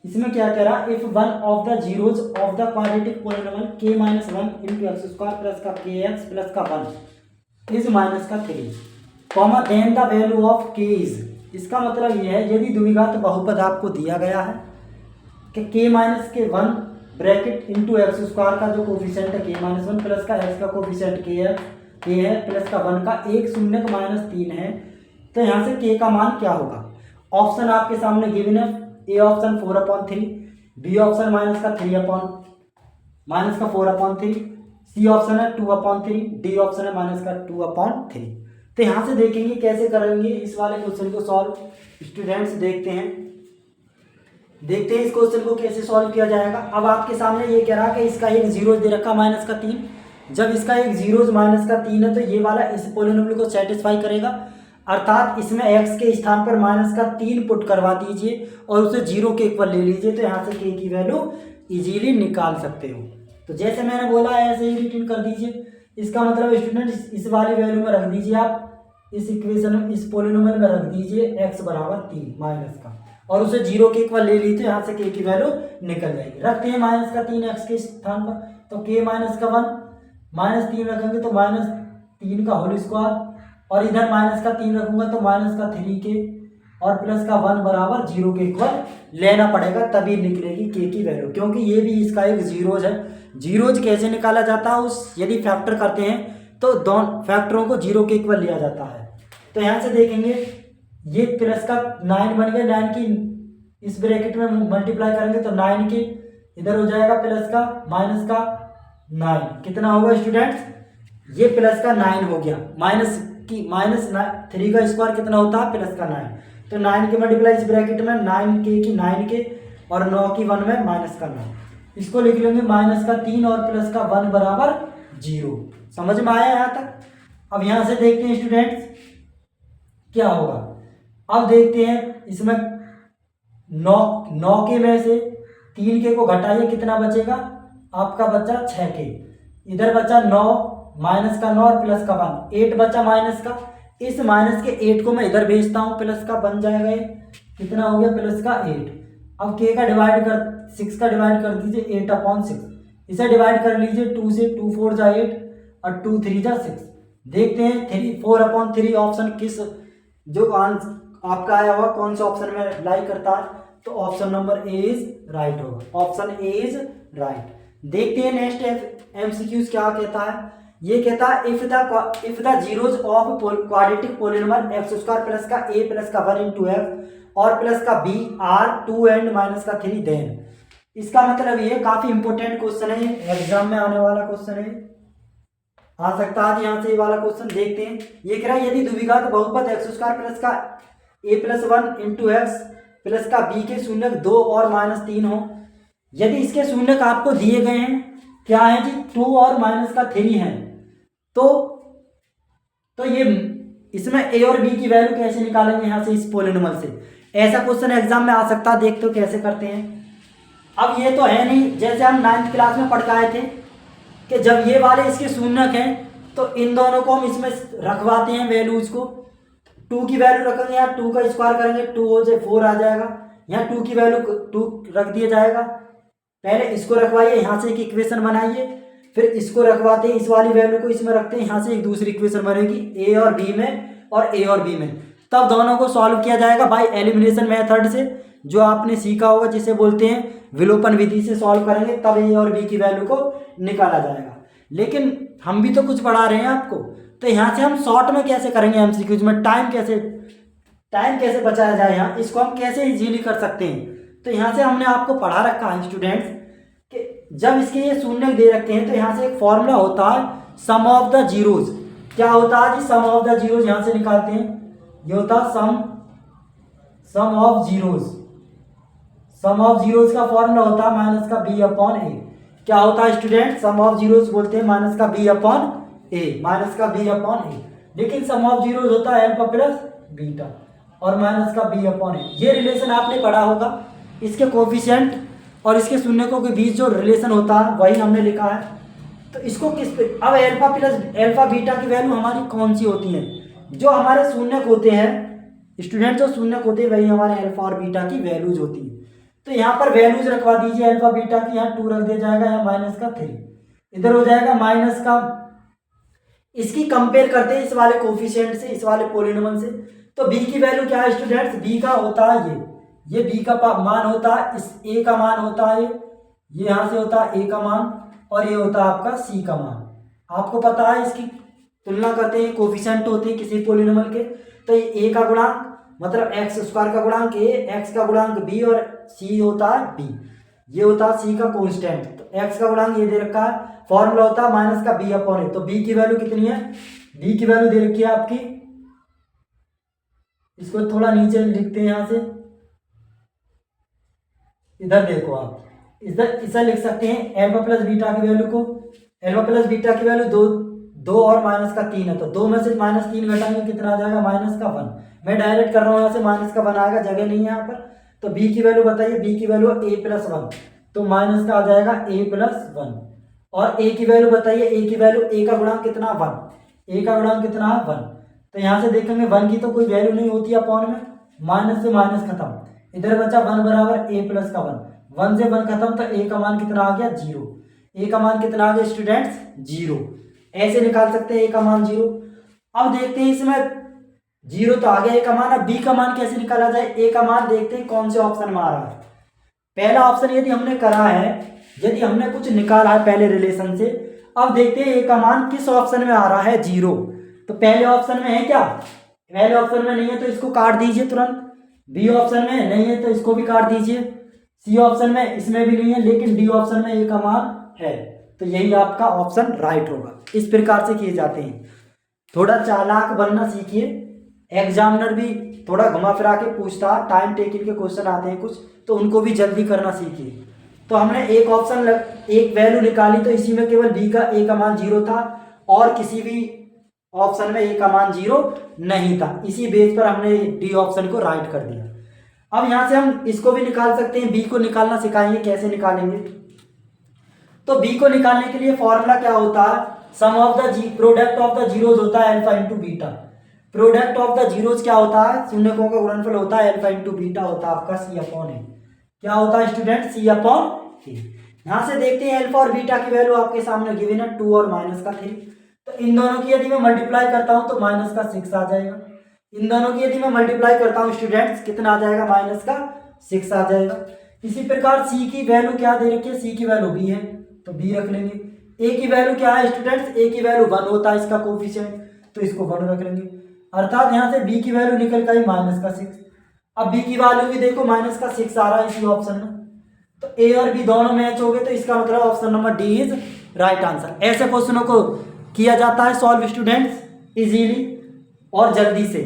इसमें क्या कह रहा? If one of the zeros of the quadratic polynomial k-1 into X square plus का kx प्लस का 1 is -3 comma then the value of k is. इसका मतलब ये है यदि द्विघात बहुपद आपको दिया गया है कि k-1 bracket into X square का जो कोफिशिएंट है k-1 प्लस का x का कोफिशिएंट k है प्लस का 1 का 1 शून्य का -3 है, तो यहाँ से k का मान क्या होगा? ऑप्शन आपके सामने गिवन है। A option 4/3, B option -4/3, C option है 2/3, डी ऑप्शन है -2/3। तो यहाँ से देखेंगे कैसे करेंगे इस वाले क्वेश्चन को सॉल्व। स्टूडेंट्स देखते हैं इस क्वेश्चन को कैसे सॉल्व किया जाएगा। अब आपके सामने ये कह रहा है कि इसका एक जीरो दे रखा -3, जब इसका एक जीरो -3 है तो ये वाला इस पॉलिनोमियल को सेटिस्फाई करेगा, अर्थात इसमें x के स्थान पर -3 पुट करवा दीजिए और उसे 0 के इक्वल ले लीजिए, तो यहाँ से k की वैल्यू इजीली निकाल सकते हो। तो जैसे मैंने बोला ऐसे ही रिटर्न कर दीजिए। इसका मतलब स्टूडेंट इस वाली वैल्यू में रख दीजिए, आप इस इक्वेशन में, इस पॉलिनोमियल में रख दीजिए x बराबर 3 माइनस का, और उसे 0 के इक्वल ले लीजिए, यहाँ से k की वैल्यू निकल जाएगी। रखते हैं -3 x के स्थान पर, तो k - 1 -3 रखेंगे तो -3 का होल स्क्वायर, और इधर -3 रखूंगा तो -3 के और प्लस का 1 बराबर 0 के इक्वल लेना पड़ेगा, तभी निकलेगी k की वैल्यू। क्योंकि ये भी इसका एक जीरोज है। जीरोज कैसे निकाला जाता है? यदि फैक्टर करते हैं तो दोनों फैक्टरों को 0 के इक्वल लिया जाता है। तो यहाँ से देखेंगे ये प्लस का 9 बन गया, 9 की इस ब्रैकेट में मल्टीप्लाई करेंगे तो 9 के इधर हो जाएगा प्लस का माइनस का 9, कितना होगा स्टूडेंट्स? ये प्लस का 9 हो गया, -3 का स्क्वायर कितना होता है? प्लस का 9, तो 9 के मल्टीप्लाई इस ब्रैकेट में 9k की 9 के और 9 की 1 में -9, इसको लिख लेंगे -3 और प्लस का 1 बराबर 0। समझ में आया यहाँ तक? अब यहाँ से देखते हैं स्टूडेंट्स क्या होगा। अब देखते हैं इसमें 9 के में से 3 के को घटाइए, कितना बचेगा? आपका बचा 6k, इधर बचा 9 माइनस का 9 और प्लस का 1, 8 बचा माइनस का। इस माइनस के 8 को मैं इधर भेजता हूँ, प्लस का बन जाएगा ये, कितना हो गया? प्लस का 8। अब k का डिवाइड कर 6 का डिवाइड कर दीजिए 8/6, इसे डिवाइड कर लीजिए 2 से, 2 4 जा 8 और 2 3 जा 6। देखते हैं 4/3 ऑप्शन किस जो आपका आया हुआ कौन सा ऑप्शन में लाई करता है, तो option number A is right होगा, ऑप्शन ए इज राइट। देखते हैं नेक्स्ट एमसीक्यूज क्या कहता है। ये कहता है if the zeros of quadratic polynomial x² plus का a प्लस का 1 इंटू f और प्लस का b आर 2 and -3 देन। इसका मतलब ये काफी इंपॉर्टेंट क्वेश्चन है, एग्जाम में आने वाला क्वेश्चन है, आ सकता है यहाँ से ये वाला क्वेश्चन। देखते हैं, ये कह रहा है यदि द्विघात बहुपद एक्स स्क्वायर प्लस का A plus one into X plus का बी के शून्यक 2 और -3 हो, यदि इसके शून्यक आपको दिए गए हैं, क्या है जी 2 और -3 है, तो ये इसमें ए और बी की वैल्यू कैसे निकालेंगे यहाँ से इस पोलिनोमियल से। ऐसा क्वेश्चन एग्जाम में आ सकता है, देखते हो कैसे करते हैं। अब ये तो है नहीं, जैसे हम 9th क्लास में पढ़ के आए थे कि जब ये वाले इसके शून्यक हैं तो इन दोनों को हम इसमें रखवाते हैं वैल्यूज को। 2 की वैल्यू रखेंगे, यहाँ 2 का स्क्वायर करेंगे 2 हो जाए 4 आ जाएगा, यहाँ 2 की वैल्यू 2 रख दिया जाएगा। पहले इसको रखवाइए, यहाँ से एक इक्वेशन बनाइए, फिर इसको रखवाते हैं, इस वाली वैल्यू को इसमें रखते हैं, यहाँ से एक दूसरी इक्वेशन बनेगी ए और बी में और ए और बी में। तब दोनों को सॉल्व किया जाएगा बाय एलिमिनेशन मेथड से, जो आपने सीखा होगा, जिसे बोलते हैं विलोपन विधि से सॉल्व करेंगे, तब ए और बी की वैल्यू को निकाला जाएगा। लेकिन हम भी तो कुछ पढ़ा रहे हैं आपको, तो यहाँ से हम शॉर्ट में कैसे करेंगे एमसीक्यूज में, टाइम कैसे बचाया जाए, यहाँ इसको हम कैसे इजीली कर सकते हैं। तो यहाँ से हमने आपको पढ़ा रखा है स्टूडेंट्स कि जब इसके ये शून्य दे रखते हैं तो यहाँ से एक फॉर्मूला होता है सम ऑफ द जीरोज। क्या होता है जी, सम ऑफ द जीरोज यहाँ से निकालते हैं, ये होता है sum of zeros. Sum of zeros का फॉर्मूला होता है माइनस का बी अपॉन ए। क्या होता है स्टूडेंट, सम ऑफ जीरोज बोलते हैं माइनस का बी अपॉन ए, माइनस का बी अपॉन ए। लेकिन सम ऑफ जीरोज होता है अल्फा प्लस बीटा और माइनस का बी अपॉन ए। ये रिलेशन आपने पढ़ा होगा, इसके कोफिशिएंट और इसके शून्यकों के बीच जो रिलेशन होता है वही हमने लिखा है। तो इसको किस पे, अब अल्फा बीटा की वैल्यू हमारी कौन सी होती है, जो हमारे शून्यक होते हैं स्टूडेंट, जो शून्यक होते हैं वही हमारे अल्फा और बीटा की वैल्यूज होती है। तो यहाँ पर वैल्यूज रखवा दीजिए अल्फा बीटा की, यहाँ 2 रख दिया जाएगा, यहाँ माइनस का 3, इधर हो जाएगा माइनस का। इसकी कंपेयर करते हैं इस वाले कोफिशिएंट से, इस वाले पोलिनोमियल से। तो बी की वैल्यू क्या है स्टूडेंट्स, बी का होता है ये बी का मान होता है, इस ए का मान होता है ये यहाँ से होता है ए का मान, और ये होता है आपका सी का मान। आपको पता है इसकी तुलना करते हैं, कोफिशिएंट होते हैं किसी पोलिनोमियल के। तो ये ए का गुणांक मतलब एक्स स्क्वायर का गुणांक ए, एक्स का गुणांक बी और सी होता है बी, ये होता है सी का कांस्टेंट। तो एक्स का गुणांक ये दे रखा है, फॉर्मूला होता है माइनस का बी अपॉन ए। तो बी की वैल्यू कितनी है, बी की वैल्यू दे रखी है आपकी, इसको थोड़ा नीचे लिखते हैं, यहाँ से इधर देखो आप, इधर इसे लिख सकते हैं अल्फा प्लस बीटा की वैल्यू को, अल्फा प्लस बीटा की वैल्यू 2 और माइनस का 3 है, तो 2 में से -3 घटाएंगे कितना आ जाएगा, माइनस का 1। मैं डायरेक्ट कर रहा हूँ, यहाँ से माइनस का 1 आएगा, जगह नहीं है यहाँ पर। तो बी की वैल्यू बताइए, बी की वैल्यू ए प्लस 1, तो माइनस का आ जाएगा ए प्लस 1। और ए की वैल्यू बताइए, ए की वैल्यू ए का गुणांक कितना 1, ए का गुणांक कितना है 1। तो यहाँ से देखेंगे 1 की तो कोई वैल्यू नहीं होती है अपॉन में, माइनस से माइनस खत्म, इधर बचा 1 बराबर ए प्लस का 1 से 1 खत्म, तो ए का मान कितना आ गया 0। ए का मान कितना आ गया स्टूडेंट्स 0। ऐसे निकाल सकते हैं ए का मान 0। अब देखते हैं इसमें 0 तो आ गया ए का मान, अब बी का मान कैसे निकाला जाए। ए का मान देखते हैं कौन से ऑप्शन में आ रहा है। पहला ऑप्शन यदि हमने करा है, यदि हमने कुछ निकाला है पहले रिलेशन से, अब देखते हैं ए का मान किस ऑप्शन में आ रहा है 0। तो पहले ऑप्शन में है क्या, पहले ऑप्शन में नहीं है तो इसको काट दीजिए तुरंत। बी ऑप्शन में नहीं है तो इसको भी काट दीजिए। सी ऑप्शन में, इसमें भी नहीं है, लेकिन डी ऑप्शन में ए का मान है, तो यही आपका ऑप्शन राइट होगा। इस प्रकार से किए जाते हैं। थोड़ा चालाक बनना सीखिए, एग्जामिनर भी थोड़ा घुमा फिरा के पूछता है, टाइम टेकिंग के क्वेश्चन आते हैं कुछ, तो उनको भी जल्दी करना सीखिए। तो हमने एक ऑप्शन एक वैल्यू निकाली, तो इसी में केवल बी का ए का मान 0 था और किसी भी ऑप्शन में ए का मान 0 नहीं था। इसी बेस पर हमने डी ऑप्शन को राइट कर दिया। अब यहाँ से हम इसको भी निकाल सकते हैं, बी को निकालना सिखाएंगे, कैसे निकालेंगे। तो बी को निकालने के लिए फॉर्मूला क्या होता है, sum of the product of the zeros होता है alpha into beta. Product of the zeros क्या होता है, शून्यकों का गुणनफल होता है अल्फा इंटू बीटा, होता है आपका सी अपॉन ए। क्या होता है स्टूडेंट, सी अपॉन ए। यहाँ से देखते हैं अल्फा और बीटा की वैल्यू आपके सामने गिवन है 2 और माइनस का 3। तो इन दोनों की यदि मैं मल्टीप्लाई करता हूँ तो माइनस का 6 आ जाएगा। इन दोनों की यदि मैं मल्टीप्लाई करता हूँ स्टूडेंट्स, कितना आ जाएगा, माइनस का 6 आ जाएगा। इसी प्रकार सी की वैल्यू क्या दे रखी है, सी की वैल्यू बी है, तो बी रख लेंगे। ए की वैल्यू क्या है स्टूडेंट्स, ए की वैल्यू 1 होता है इसका कोफिशिएंट, तो इसको 1 रख लेंगे। अर्थात यहाँ से बी की वैल्यू निकल गई माइनस का 6। अब बी की वैल्यू भी देखो माइनस का 6 आ रहा है इसी ऑप्शन में, तो ए और बी दोनों मैच हो गए, तो इसका मतलब option number D is right answer. ऐसे क्वेश्चनों को किया जाता है सॉल्व स्टूडेंट्स इजीली और जल्दी से।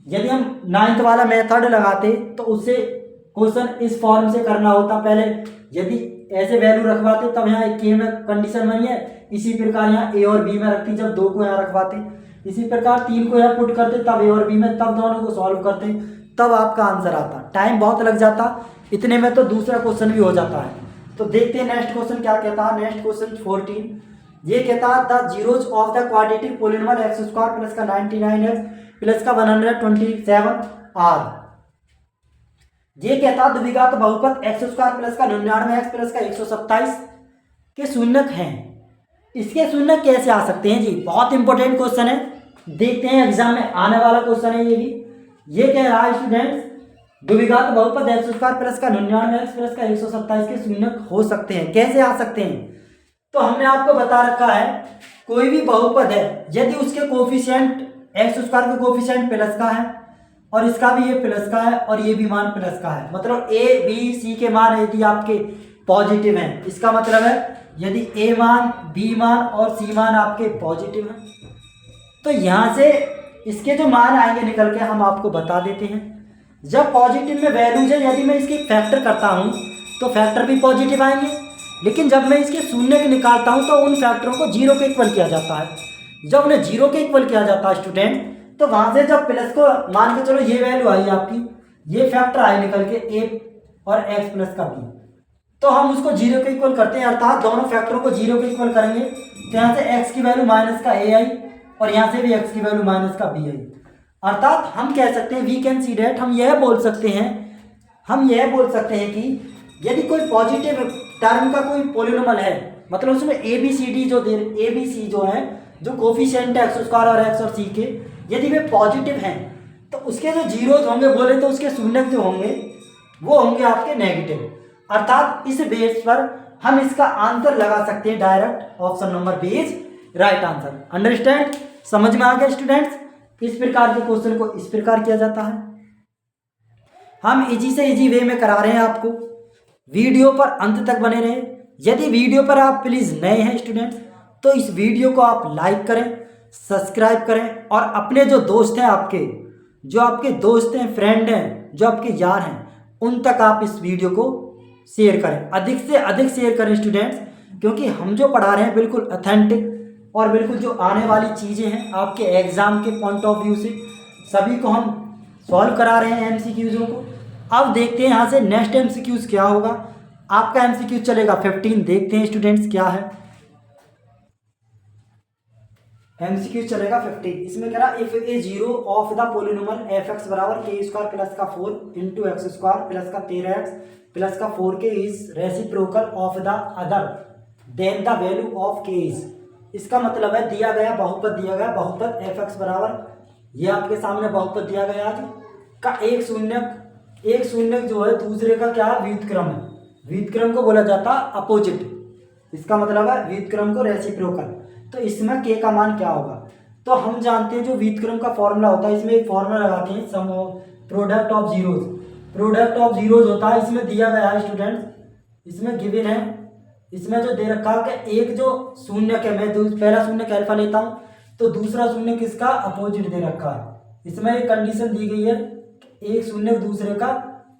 यदि हम 9th वाला मेथड लगाते तो उससे क्वेश्चन इस फॉर्म से करना होता। पहले यदि ऐसे वैल्यू रखवाते तब यहाँ के में कंडीशन बनी है, इसी प्रकार यहाँ ए और बी में रखती जब 2 को यहाँ रखवाते, इसी प्रकार 3 को यहाँ पुट करते तब ए और बी में, तब दोनों को सॉल्व करते, तब आपका आंसर आता। टाइम बहुत लग जाता, इतने में तो दूसरा क्वेश्चन भी हो जाता है। तो देखते हैं नेक्स्ट क्वेश्चन क्या कहता है। नेक्स्ट क्वेश्चन 14 ये कहता है the zeros of the quadratic polynomial x square plus का 99x प्लस का 127 आर। ये कहता है द्विघात बहुपद एक्स स्क्वायर प्लस का 99x प्लस का 127 के शून्यक हैं। इसके शून्यक कैसे आ सकते हैं जी? बहुत इंपॉर्टेंट क्वेश्चन है, देखते हैं एग्जाम में आने वाला क्वेश्चन है ये भी। ये कह रहा है स्टूडेंट्स द्विघात बहुपद एक्स स्क्वायर प्लस का 99x प्लस का 127 के शून्यक हो सकते हैं, कैसे आ सकते हैं? तो हमने आपको बता रखा है कोई भी बहुपद है यदि उसके कोफिशिएंट एक्स स्क्वायर का कोफिशिएंट प्लस का है और इसका भी ये प्लस का है और ये भी मान प्लस का है, मतलब ए बी सी के मान यदि आपके पॉजिटिव हैं, इसका मतलब है यदि ए मान बी मान और सी मान आपके पॉजिटिव हैं, तो यहाँ से इसके जो मान आएंगे निकल के हम आपको बता देते हैं। जब पॉजिटिव में वैल्यूज है, यदि मैं इसके फैक्टर करता हूँ तो फैक्टर भी पॉजिटिव आएंगे, लेकिन जब मैं इसके शून्य के निकालता हूँ तो उन फैक्टरों को 0 के इक्वल किया जाता है। जब उन्हें 0 के इक्वल किया जाता है स्टूडेंट, तो वहाँ से जब प्लस को मान के चलो ये वैल्यू आई आपकी, ये फैक्टर आए निकल के ए और एक्स प्लस का बी, तो हम उसको 0 के इक्वल करते हैं, अर्थात दोनों फैक्टरों को 0 के इक्वल करेंगे तो यहाँ से एक्स की वैल्यू माइनस का ए आई और यहाँ से भी एक्स की वैल्यू माइनस का बी आई। अर्थात हम कह सकते हैं वी कैन सी डेट, हम यह बोल सकते हैं कि यदि कोई पॉजिटिव टर्म का कोई पोलिनोमियल है, मतलब उसमें ए बी सी डी जो है जो कोफिशिएंट है एक्स स्क्वायर और एक्स और सी के, यदि वे पॉजिटिव हैं तो उसके जो जीरोज होंगे बोले तो उसके शून्य जो होंगे वो होंगे आपके नेगेटिव। अर्थात इस बेस पर हम इसका आंसर लगा सकते हैं direct, option number B is right answer. Understand? समझ में आ गया स्टूडेंट्स? इस प्रकार के क्वेश्चन को इस प्रकार किया जाता है। हम इजी से इजी वे में करा रहे हैं आपको, वीडियो पर अंत तक बने रहें। यदि वीडियो पर आप प्लीज़ नए हैं स्टूडेंट्स तो इस वीडियो को आप लाइक करें, सब्सक्राइब करें और अपने जो दोस्त हैं जो आपके दोस्त हैं, फ्रेंड हैं, जो आपके यार हैं, उन तक आप इस वीडियो को शेयर करें, अधिक से अधिक शेयर करें स्टूडेंट्स, क्योंकि हम जो पढ़ा रहे हैं बिल्कुल ऑथेंटिक और बिल्कुल जो आने वाली चीज़ें हैं आपके एग्ज़ाम के पॉइंट ऑफ व्यू से सभी को हम सॉल्व करा रहे हैं एमसीक्यूज़ों को। अब देखते हैं यहाँ से नेक्स्ट एमसीक्यूज़ क्या होगा। आपका एमसीक्यू चलेगा 15, देखते हैं स्टूडेंट्स क्या है। एमसीक्यू चलेगा 15, इसमें कह रहा if A zero of the polynomial F x बराबर के स्क्वायर प्लस का 4 इंटू एक्स स्क्वायर प्लस का 13x प्लस का 4k is reciprocal of the other than the value of k is. इसका मतलब है दिया गया बहुपद एफ एक्स बराबर, ये आपके सामने बहुपद दिया गया है का एक शून्य जो है दूसरे का क्या है व्युत्क्रम है, व्युत्क्रम को बोला जाता है अपोजिट, इसका मतलब है व्युत्क्रम को रेसिप्रोकल। तो इसमें k का मान क्या होगा? तो हम जानते हैं जो व्युत्क्रम का फॉर्मूला होता है, इसमें एक फॉर्मूला लगाते हैं सम प्रोडक्ट ऑफ जीरोज होता है। इसमें दिया गया है स्टूडेंट्स, इसमें गिवन है, इसमें जो दे रखा है कि एक जो शून्य है, मैं पहला शून्य अल्फा लेता हूँ तो दूसरा शून्य किसका अपोजिट दे रखा है। इसमें एक कंडीशन दी गई है एक शून्य दूसरे का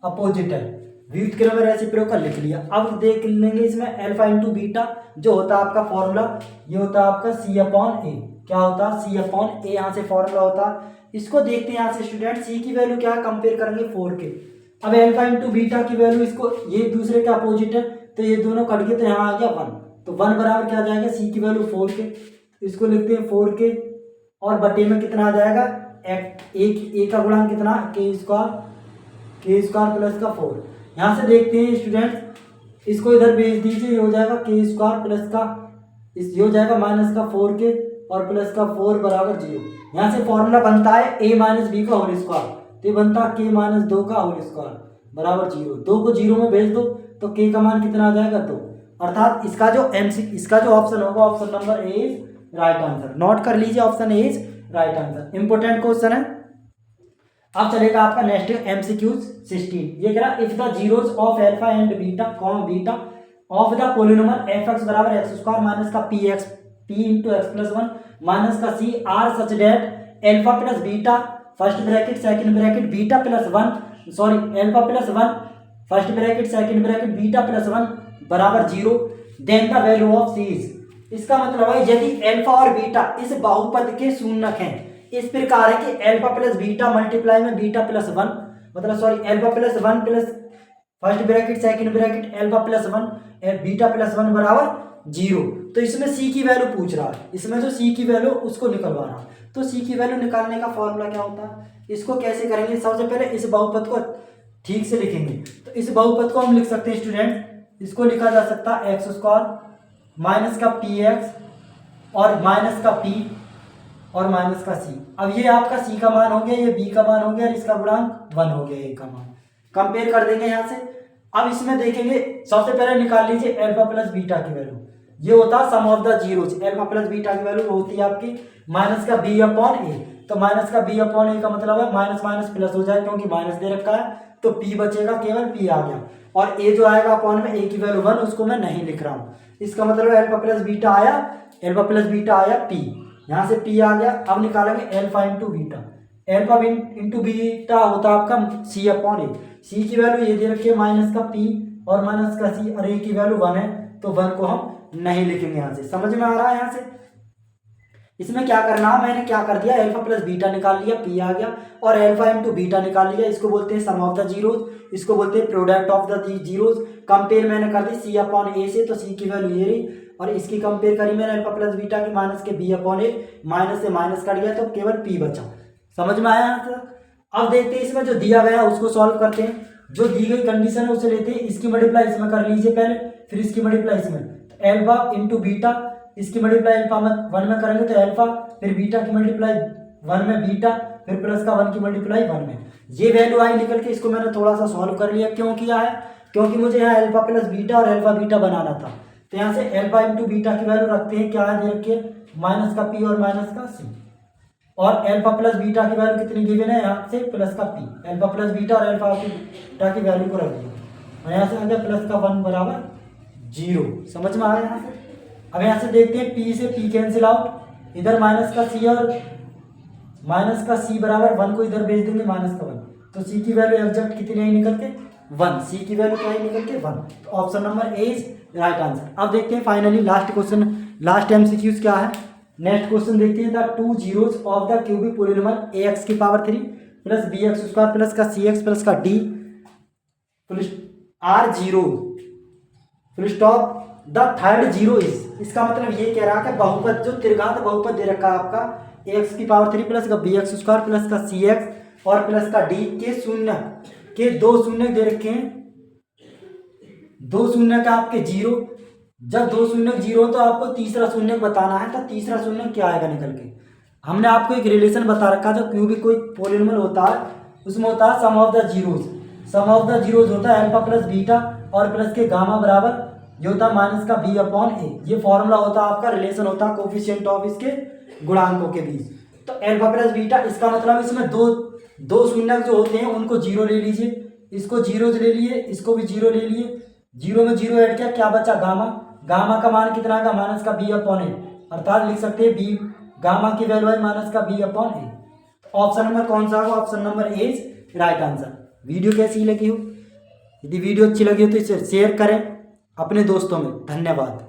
अपोजिट है, व्युत्क्रम में रेसिप्रोकल लिख लिया। अब देख लेंगे इसमें अल्फा इंटू बीटा जो होता है आपका फॉर्मूला, ये होता है आपका सी अपॉन ए। क्या होता है? सी अपॉन ए, यहाँ से फॉर्मूला होता है। इसको देखते हैं यहाँ से स्टूडेंट, सी की वैल्यू क्या है कंपेयर करेंगे 4k। अब अल्फा इंटू बीटा की वैल्यू, इसको ये दूसरे का अपोजिट है तो ये दोनों कट गए तो यहाँ आ गया 1, तो 1 बराबर क्या आ जाएगा? सी की वैल्यू 4k, इसको लिखते हैं 4k और बटे में कितना आ जाएगा? एक का गुणांक कितना? k स्क्वायर प्लस का 4। यहाँ से देखते हैं स्टूडेंट्स, इसको इधर भेज दीजिए, ये हो जाएगा k स्क्वायर प्लस का ये हो जाएगा माइनस का 4k और प्लस का 4 बराबर 0। यहाँ से फॉर्मूला बनता है a माइनस बी का होल स्क्वायर, तो ये बनता है k माइनस 2 का होल स्क्वायर बराबर 0। 2 को 0 में भेज दो तो k का मान कितना आ जाएगा? 2। अर्थात इसका जो ऑप्शन होगा option number A is right answer. Note कर लीजिए, option A is right answer. Important question है। अब चलेगा आपका नेक्स्ट MCQs 16। ये कह रहा if the zeros of alpha and beta comma beta of the polynomial fx बराबर एक्स स्क्वायर माइनस का p into X plus one minus का c are such that alpha plus beta first bracket second bracket beta plus one sorry alpha plus one first bracket second bracket beta plus one बराबर 0 then the value of c is. इसका मतलब है यदि alpha और beta इस बहुपद के शून्यक हैं, इस प्रकार है कि अल्फा प्लस बीटा मल्टीप्लाई में बीटा प्लस वन मतलब sorry alpha plus one plus first bracket second bracket alpha plus one beta plus one बराबर 0। तो इसमें c की वैल्यू पूछ रहा है, इसमें जो c की वैल्यू उसको निकलवा रहा है। तो c की वैल्यू निकालने का फॉर्मूला क्या होता है, इसको कैसे करेंगे, सबसे पहले इस बहुपद को ठीक से लिखेंगे। तो इस बहुपद को हम लिख सकते हैं स्टूडेंट, इसको लिखा जा सकता है एक्स स्क्वायर माइनस का px और माइनस का p और माइनस का c। अब ये आपका c का मान हो गया, ये b का मान हो गया और इसका गुणांक 1 हो गया, a का मान कंपेयर कर देंगे यहाँ से। अब इसमें देखेंगे सबसे पहले निकाल लीजिए अल्फा प्लस बीटा की वैल्यू, ये होता है sum of the zeros. Alpha plus beta की वैल्यू होती है आपकी माइनस का b अपॉन a। तो माइनस का b अपॉन a का मतलब है माइनस माइनस प्लस हो जाए, क्योंकि माइनस दे रखा है तो p बचेगा, केवल p आ गया और a जो आएगा अपॉन में a की वैल्यू 1, उसको मैं नहीं लिख रहा हूँ। इसका मतलब अल्फा प्लस बीटा आया, अल्फा प्लस बीटा आया p, यहाँ से p आ गया। अब निकालेंगे alpha into beta, alpha into beta होता है आपका c अपॉन a। c की वैल्यू ये दे रखी है माइनस का p और माइनस का c और a की वैल्यू 1 है, तो 1 को हम नहीं लिखेंगे। यहाँ से समझ में आ रहा है। यहाँ से इसमें क्या करना है, मैंने क्या कर दिया, अल्फा प्लस बीटा निकाल लिया, p आ गया और अल्फा इंटू बीटा निकाल लिया। इसको बोलते हैं सम ऑफ द जीरोस, इसको बोलते हैं product of the zeros. Compare मैंने कर दी c अपॉन a से, तो c की वैल्यू ये रही और इसकी कंपेयर करी मैंने अल्फा प्लस बीटा की माइनस के b अपॉन a, माइनस से माइनस कट गया तो केवल p बचा। समझ में आया यहाँ तक। अब देखते हैं इसमें जो दिया गया उसको सॉल्व करते हैं। जो दी गई कंडीशन है उसे लेते हैं, इसकी मल्टीप्लाई इसमें कर लीजिए पहले, फिर इसकी मल्टीप्लाई इसमें। तो अल्फा इंटू बीटा, इसकी मल्टीप्लाई अल्फा में 1 में करेंगे तो अल्फा, फिर बीटा की मल्टीप्लाई 1 में बीटा, फिर प्लस का 1 की मल्टीप्लाई 1 में। ये वैल्यू आई निकल के, इसको मैंने थोड़ा सा सॉल्व कर लिया। क्यों किया है, क्योंकि मुझे यहाँ अल्फा प्लस बीटा और अल्फा बीटा बनाना था। तो यहाँ से अल्फा इंटू बीटा की वैल्यू रखते हैं, क्या है दे रखिए माइनस का p और माइनस का c, और अल्फा प्लस बीटा की वैल्यू कितनी गिवन है, यहाँ से प्लस का p, अल्फा प्लस बीटा और अल्फा बीटा की वैल्यू को रख दिया और यहाँ से आ गया प्लस का 1 बराबर 0। समझ में आया यहाँ से। अब यहाँ से देखते हैं p से p कैंसिल आउट, इधर माइनस का c और माइनस का c बराबर 1 को इधर भेज देंगे माइनस का 1, तो c की वैल्यू एग्जैक्ट कितनी आई निकल के 1, c की वैल्यू क्या आई निकल के 1। तो option number A is right answer. अब देखते हैं finally last question, last MCQs क्या है। नेक्स्ट क्वेश्चन देखते हैं, the two zeros of the cubic polynomial ax की power 3 plus bx square plus का cx प्लस का d are zero full stop the third zero is. इसका मतलब ये कह रहा है कि बहुपद जो त्रिघात बहुपद दे रखा है आपका x की पावर 3 प्लस का bx स्क्वायर प्लस का cx और प्लस का d के शून्य के दो शून्य दे रखे हैं, दो शून्य का आपके 0। जब दो शून्य 0 तो आपको तीसरा शून्य बताना है, तो तीसरा शून्य क्या आएगा निकल के। हमने आपको एक रिलेशन बता रखा जो क्यूबिक कोई पोलिनोमियल होता है उसमें होता है sum of the zeros. Sum of the zeros होता है अल्फा प्लस बीटा और प्लस के गामा बराबर ये होता है माइनस का b अपॉन a। ये फॉर्मूला होता है आपका, रिलेशन होता है कोफिशिएंट ऑफ इसके गुणांकों के बीच। तो अल्फा प्लस बीटा, इसका मतलब इसमें दो शून्य जो होते हैं उनको 0 ले लीजिए, इसको 0 ले लिए, इसको भी 0 ले लिए, 0 में 0 ऐड किया, क्या बचा गामा। गामा का मान कितना का माइनस का b अपॉन a, अर्थात लिख सकते हैं b गामा की वैल्यू है माइनस का b अपॉन a। तो ऑप्शन नंबर कौन सा होगा, option number A is right answer. Video कैसी लगी हो, यदि वीडियो अच्छी लगी हो तो इसे शेयर करें अपने दोस्तों में। धन्यवाद।